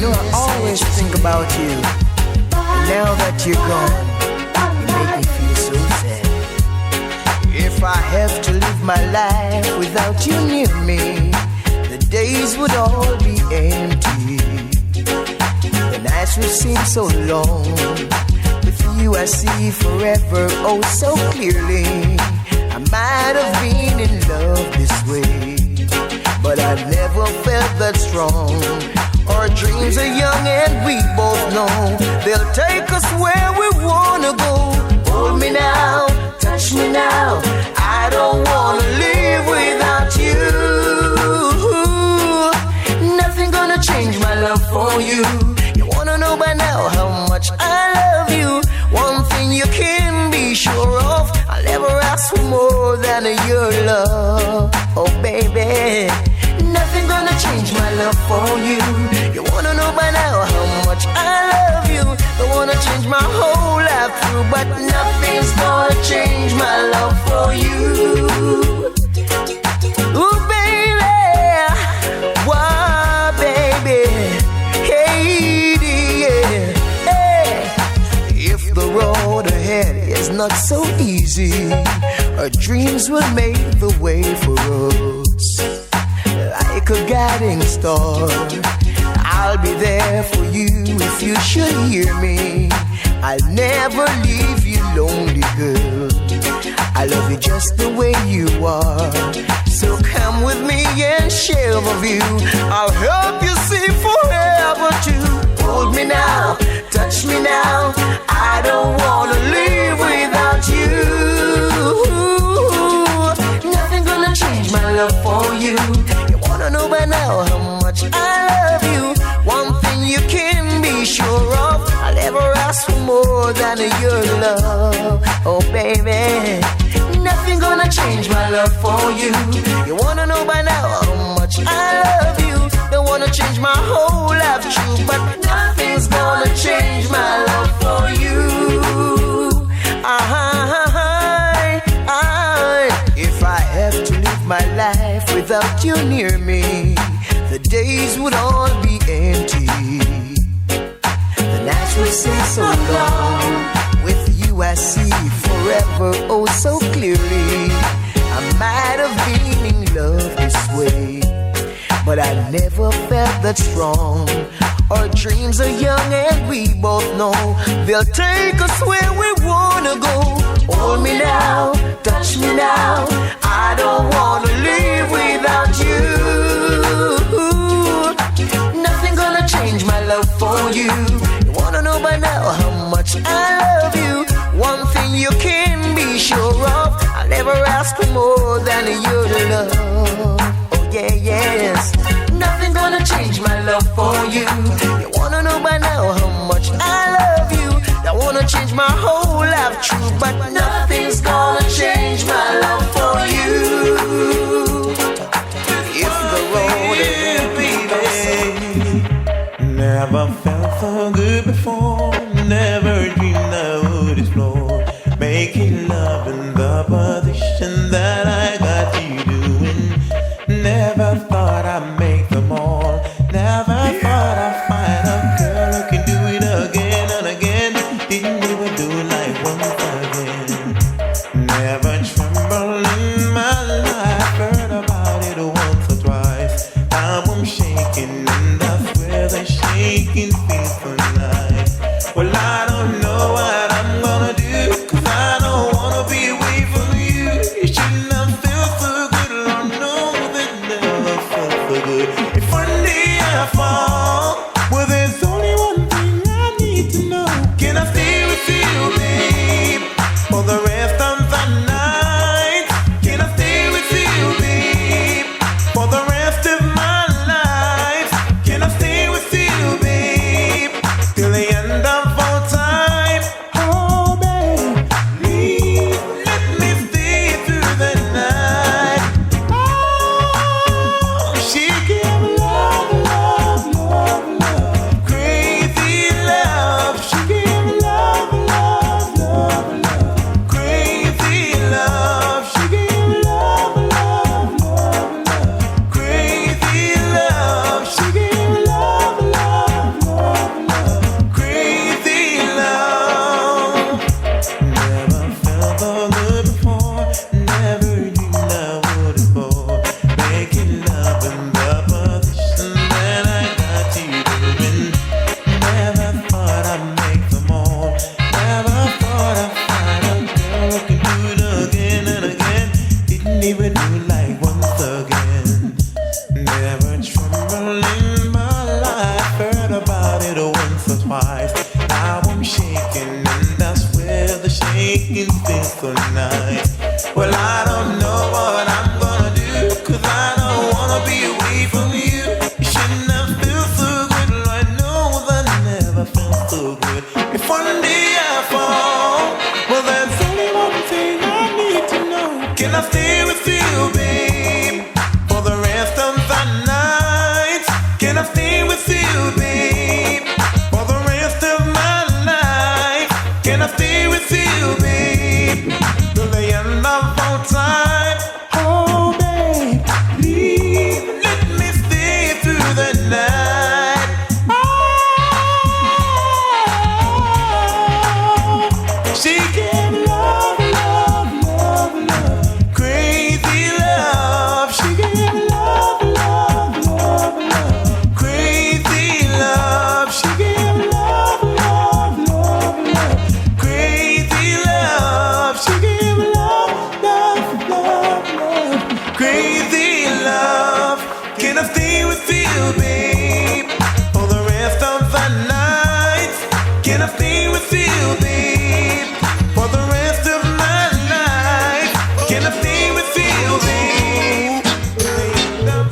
You know, I always think about you. And now that you're gone, you make me feel so sad. If I have to live my life without you near me, the days would all be empty. The nights would seem so long. With you I see forever, oh so clearly. I might have been in love this way, but I never felt that strong. Our dreams are young and we both know they'll take us where we wanna go. Hold me now, touch me now, I don't wanna live without you. Nothing gonna change my love for you. You wanna know by now how much I love you. One thing you can be sure of, I'll never ask for more than your love. Oh baby, nothing gonna change my love for you. You wanna know by now how much I love you. Don't wanna change my whole life through, but nothing's gonna change my love for you. Ooh baby, why baby, hey dear, hey. If the road ahead is not so easy, our dreams will make the way for us. Like a guiding star, I'll be there for you if you should hear me. I'll never leave you lonely, girl. I love you just the way you are. So come with me and share the view. I'll help you see forever too. Hold me now, touch me now, I don't wanna live without you. Nothing gonna change my love for you. You wanna know by now how much I love you. One thing you can be sure of, I'll never ask for more than your love. Oh baby, nothing gonna change my love for you. You wanna know by now how much I love you. Don't wanna change my whole life true, but nothing's gonna change my love for you. If I have to live my life without you near me, the days would all be empty. The nights would seem so long. With you I see forever, oh so clearly. I might have been in love this way, but I never felt that strong. Our dreams are young and we both know they'll take us where we wanna go. Hold me now, touch me now, I don't wanna live without you. Nothing gonna change my love for you. You wanna know by now how much I love you. One thing you can be sure of, I'll never ask for more than your love. Oh yeah, yes. Nothing gonna change my love for you. You wanna know by now how much I love you. I wanna change my whole life true, but nothing's gonna change my love for you. If the road is baby, never felt so good before. Never dreamed I would explore making love in the position that I got you doing. Never thought I'd make them all. Never thought I'd find a girl who can do it again and again. Didn't even do it like once again. Never tremble in my life. Heard about it once or twice. Now I'm shaking and that's where the shaking feels so nice. Well, I don't know what I'm gonna do, 'cause I don't wanna be away from you. You shouldn't have felt so good, Lord, no, that never felt so good. If one day I fall, well, there's only one thing I need to know. Can I stay with you, babe, for the rest of the night? Can I stay with you, babe, for the rest of my life? Can I stay with you, babe, till the end of all time? Oh, babe, please let me stay through the night. Oh, she gave love, love, love, love, crazy love. She gave love, love, love, love, crazy love. She gave love, love, love, love, crazy Can I stay with you, babe, for the rest of the night? Can I stay with you, babe, for the rest of my life? Can I stay with you, babe?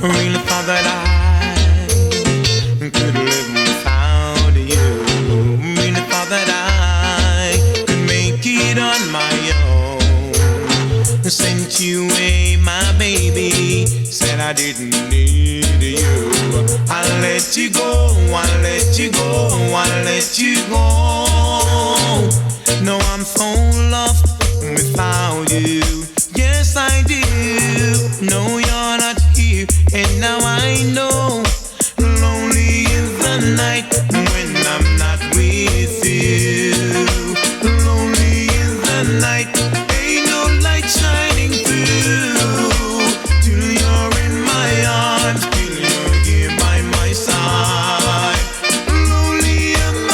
Really thought that I could live without you. Really thought that I could make it on my own. Sent you away, my baby. Said I didn't need you. I let you go, I let you go, I let you go. No, I'm so lost without you. Yes, I do. No, you're not here, and now I know. Lonely is the night when I'm not with you. Lonely is the night, ain't no light shining through. Till you're in my arms, till you're here by my side. Lonely am I,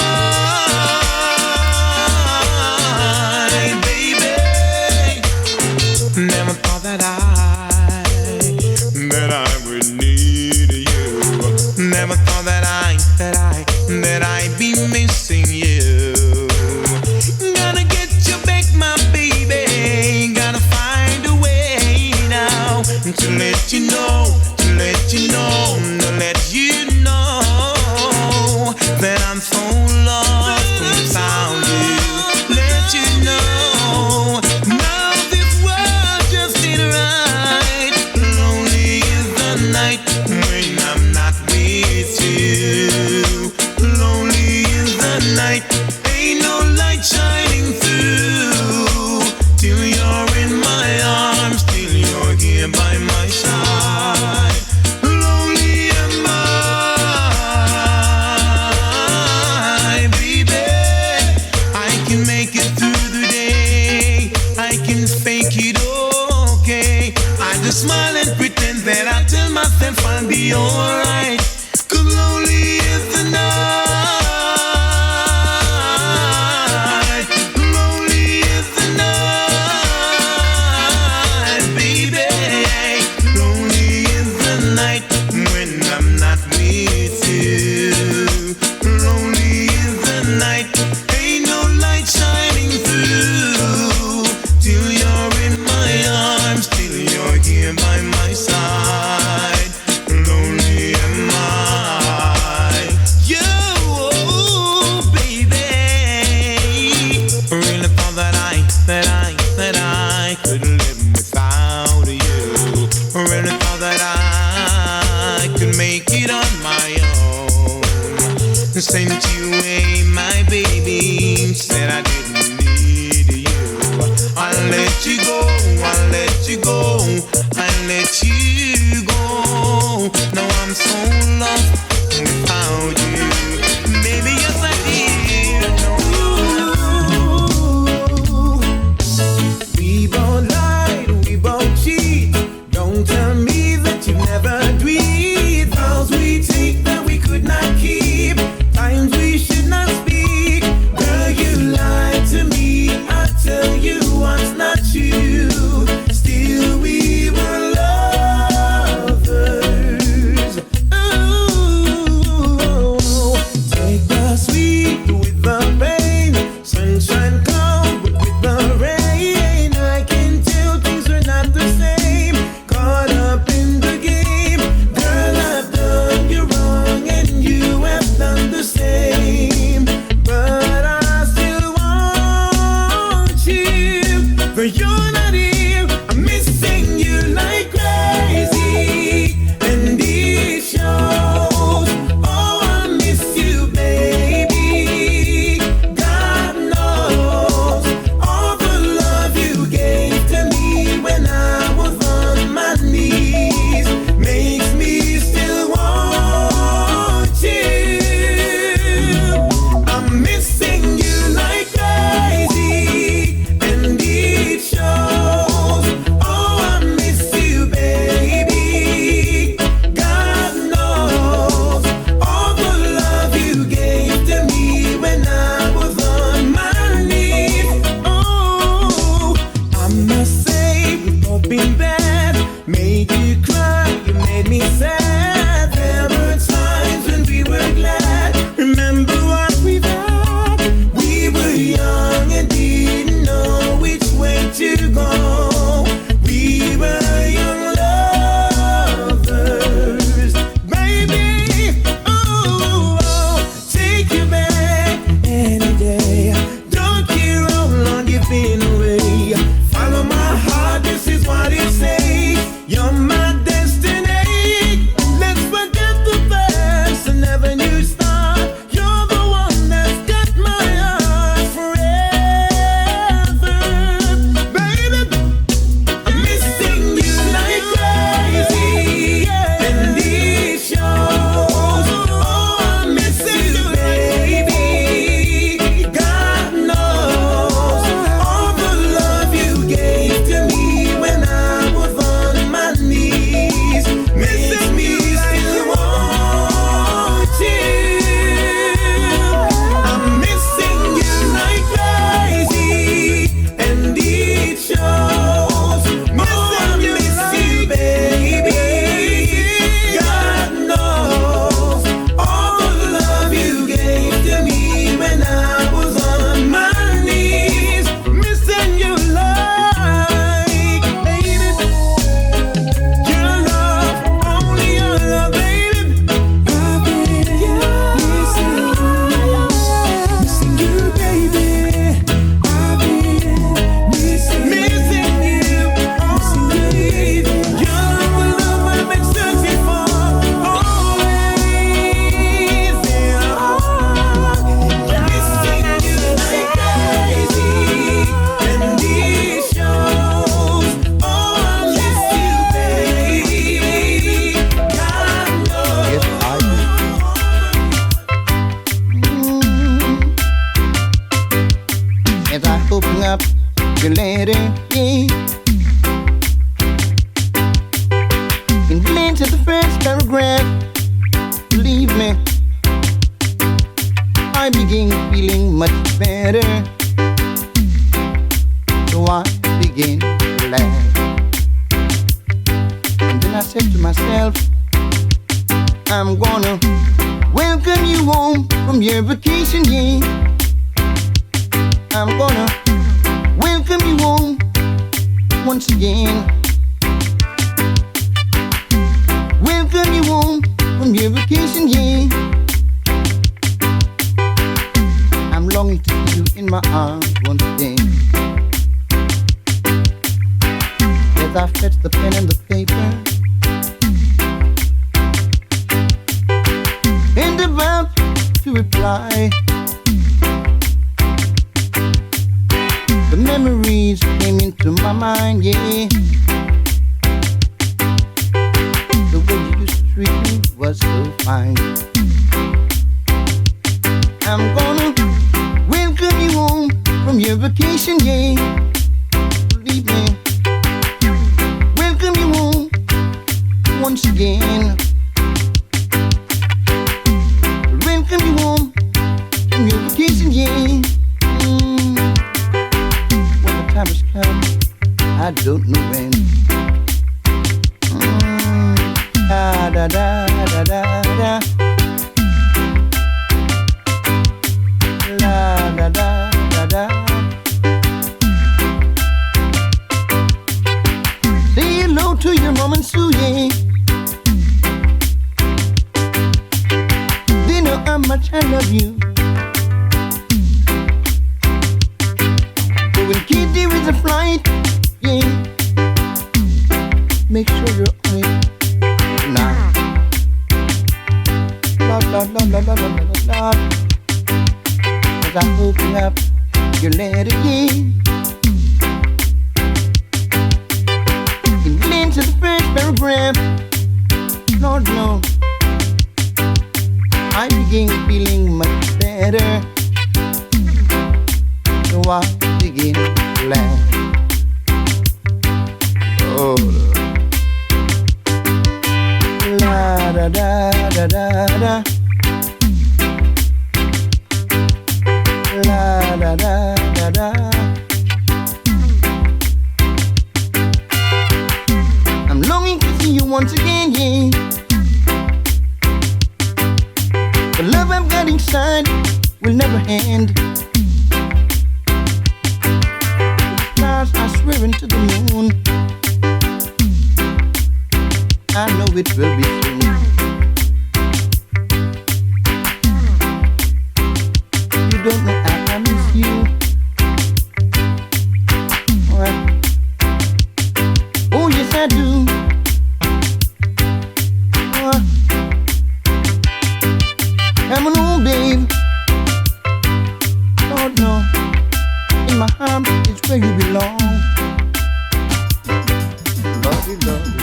baby. Never thought that I would need you. Never thought that I'd be missing you. Gotta get you back, my baby. Gotta find a way now to let you know, to let you know, to let you know that I'm so lost without you. Let you know now this world just ain't right. Lonely is the night when I'm not with you. Lonely is the night, ain't no light shining through. Till you're in my arms, till you're here by my side. Lonely am I, baby. I can make it through the day, I can fake it okay. I just smile and pretend that I tell myself I'll be alright. 'Cause lonely is the night. Lonely is the night, baby. Lonely is the night when I'm not with you. Lonely is the night, ain't no light shining through. Till you're in my arms, till you're here by my side. Lonely am I. You, baby. Really thought that I could live without you. Really thought that I could make it on my own. Sent you away, my baby. Said I didn't need you. I let you go, I let you go, I let you go. Now I'm so lost without you. Baby, yes I did. We both lied, we both cheat. Don't tell me that you never agreed. Vows we take that we could not keep. Times we should not speak. Girl, you lied to me. I tell you what's not true. Still we were loved. I began feeling much better. So I began to laugh. And then I said to myself, I'm gonna welcome you home from your vacation, yeah. I'm gonna welcome you home once again. Welcome you home from your vacation, yeah. I'm longing to see you in my arms once again. As I fetch the pen and the paper, and about to reply, the memories came into my mind, yeah. The way you used to treat me was so fine. I'm gonna welcome you home from your vacation, yeah. Believe me, welcome you home once again. Welcome you home from your vacation, yeah. When the time has come, I don't know when. Da da da da da da. La da da da da. Say hello to your mom and Sue, yeah. They know how much I love you. But when kid there is a flight, yeah, make sure you're on it tonight. Lord, Lord, Lord, Lord, Lord, Lord, Lord. Cause I hope you have your letter, yeah. In glimpse of the first paragraph, Lord, no, I began feeling much better. So I began to laugh. Oh, la da da da da da. La da da da da. I'm longing to see you once again, yeah. The love I've got inside will never end. The stars are swearing to the moon. I know it will be soon. You don't know I miss you. Oh yes I do. Come on home, babe. Lord, no. In my arms is where you belong. Lordy, Lordy.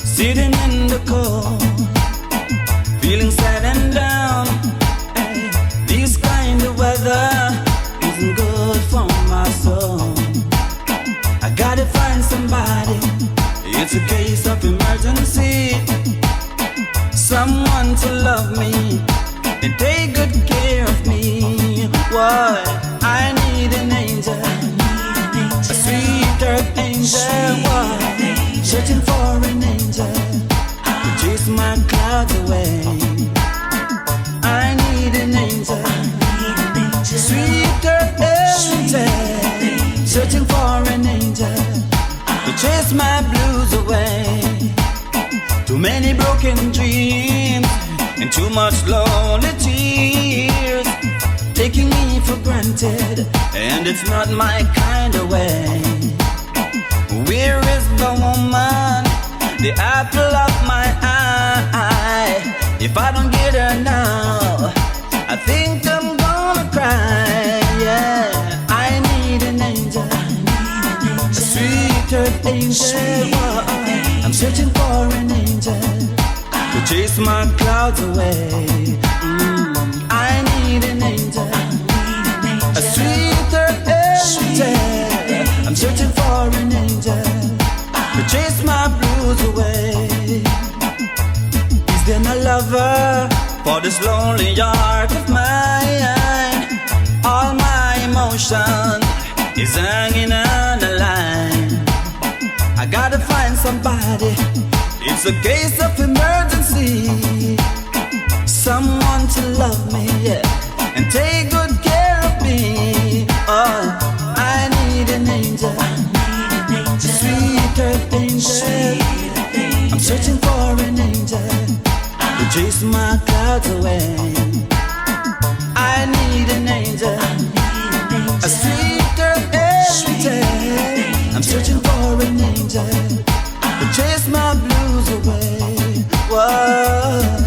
Sitting in the cold, feeling sad and down. Hey, this kind of weather isn't good for my soul. I gotta find somebody, it's a case of emergency. Someone to love me and take good care of me. Why? I need an angel, a sweet earth angel. Why? Searching for an angel to chase my clouds away. I need an angel, sweet earth angel. Searching for an angel to chase my blues away. Too many broken dreams and too much lonely tears, taking me for granted, and it's not my kind of way. Where is the woman, the apple of my eye? If I don't get her now, I think I'm gonna cry, yeah. I need an angel, a sweet earth angel. I'm searching for an angel to chase my clouds away. I need an angel, a sweet earth angel. I'm searching for an angel to chase my blues blues away. Is there no lover for this lonely heart of mine? All my emotion is hanging on the line. I gotta find somebody. It's a case of emergency. Someone to love me, yeah, and take good care of me. Oh, I need an angel, sweet earth angel. I'm searching for an angel to chase my clouds away. I need an angel, a sweet earth angel. I'm searching for an angel to chase my blues away. Whoa.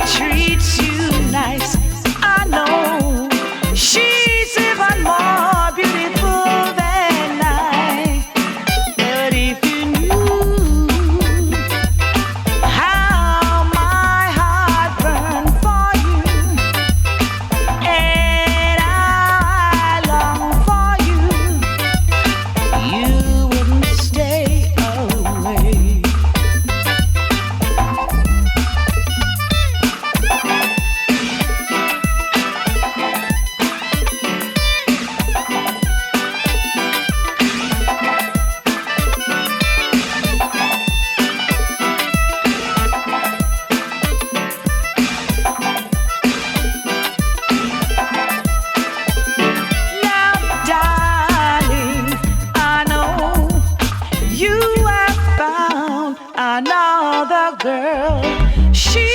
Treat a girl, she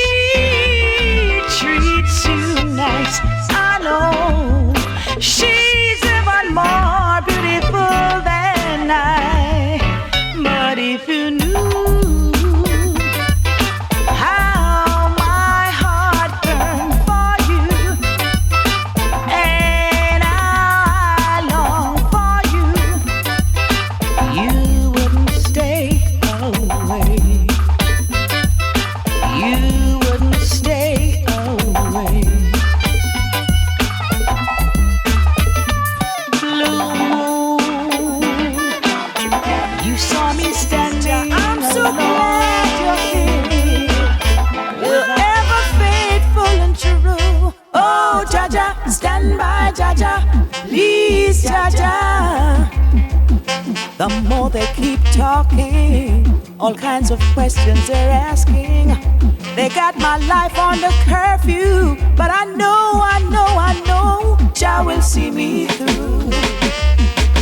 treats you nice. I know she's even more beautiful than I. But if you knew how my heart burned for you, and I long for you, you wouldn't stay away. You wouldn't stay away. Blue moon, you saw me standing. I'm so glad you're here. We're ever faithful and true. Oh, Jaja, stand by, Jaja. Please, Jaja. The more they keep talking, all kinds of questions they're asking. They got my life under curfew, but I know Jah will see me through.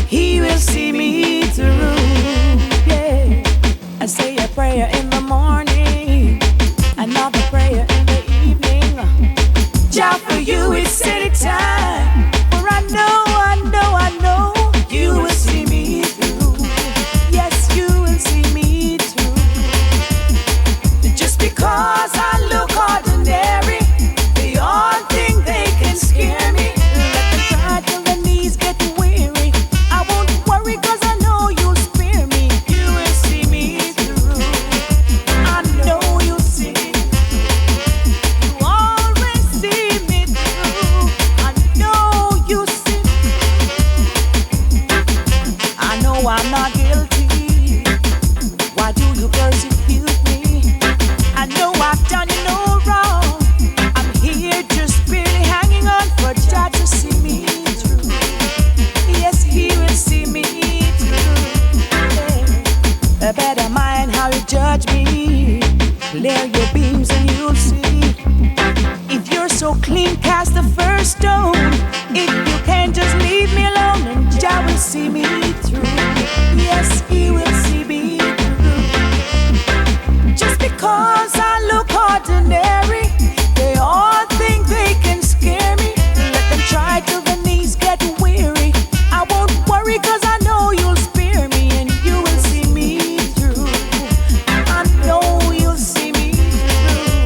He will see me through. Yeah. I say a prayer in the morning, another prayer in the evening. Jah, for you it's any time. For I know you will see me through. Yes, you will see me through. Just because I look ordinary, they all think they can scare me. Let them try till their knees get weary. I won't worry 'cause I know you'll spare me. You will see me through. I know you'll see me. You always see me through. I know you see me. I know I'm not guilty. Why do you persecute me? I know I've done you no wrong. I'm here just barely hanging on for Jah to see me through. Yes, He will see me through. Yeah. Better mind how you judge me. Clear your beams and you'll see. If you're so clean, cast the first stone. If you can't, just leave me alone and Jah will see me through. Yes, He will see me through. Just because I look ordinary, they all think they can scare me. Let them try till their knees get weary. I won't worry 'cause I know you'll spare me and you will see me through. I know you'll see me through.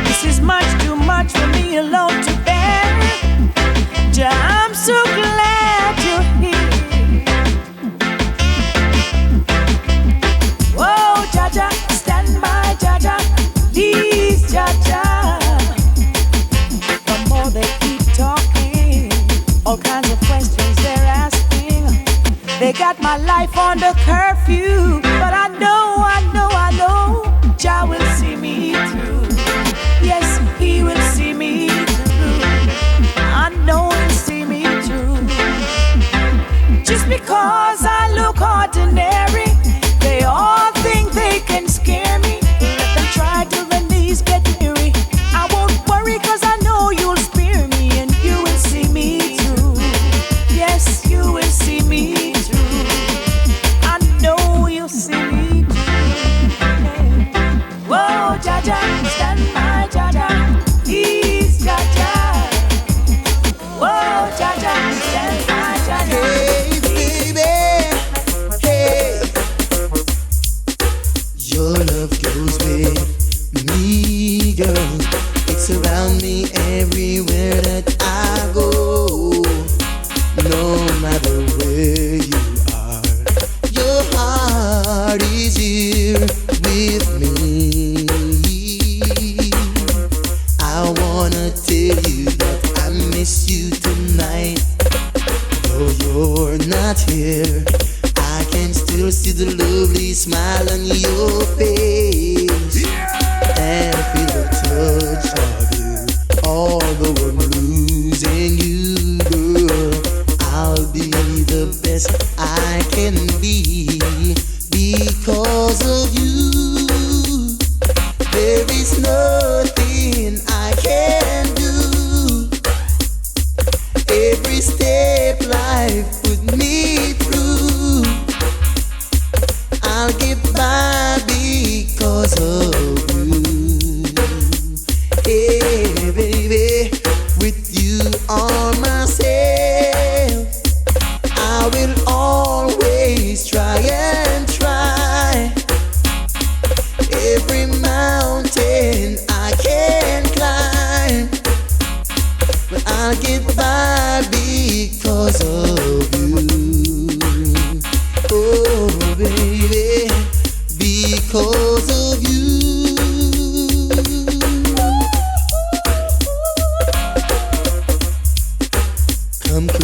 This is much too much for me alone to bear. Jah, I'm so glad you're here. Whoa, Jaja, stand by, Jaja. Please, Jaja. The more they keep talking, all kinds of questions they're asking. They got my life under curfew, but I know Jah will see me through. Yes, He will see me through. I know He'll see me through. Just because I look ordinary, they all think they can scare me. Let them try till their knees get weary. I won't worry 'cause I know you'll spare me and you will see me through. Yes, you will see me through. I know you'll see me through. Whoa, Jaja, stand by, Jaja. Please, Jaja. Whoa, Jaja, stand by, Jaja. Hey, baby, hey. Your love goes with me, girl. It's around me everywhere that I go. No matter where you are, your heart is here with me. I wanna tell you that I miss you tonight. Though you're not here, I can still see the lovely smile on your face. And feel the touch of you, although I'm losing you, girl. I'll be the best I can be because of you. There is nothing I can do. Every step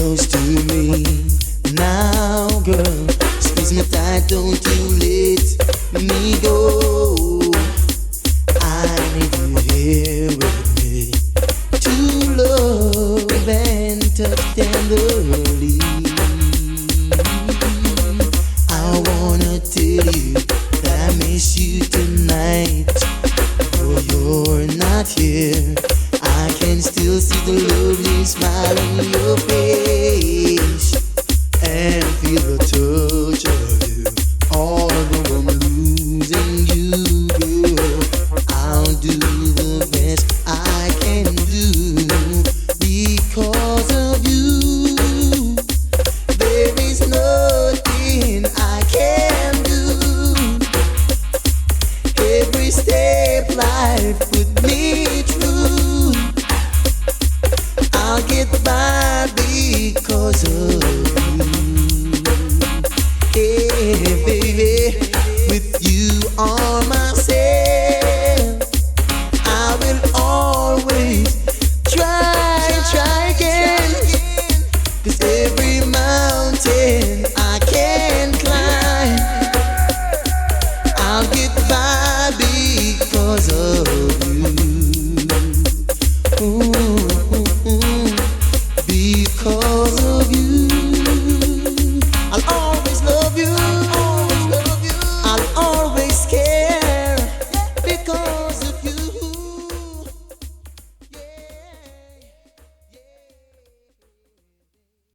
close to me. Now, girl, squeeze me tight, don't you let me go. I need you here with me to love and touch tenderly. I wanna tell you that I miss you tonight. Though you're not here, I can still see the lovely smile on your face and feel the touch of you. Although I'm losing you, girl, I'll do the best I can do because of you. There is nothing I can do. Every step life put me through, I'll get by because of you. Hey, baby, with you on myself, I will always try again. 'Cause every mountain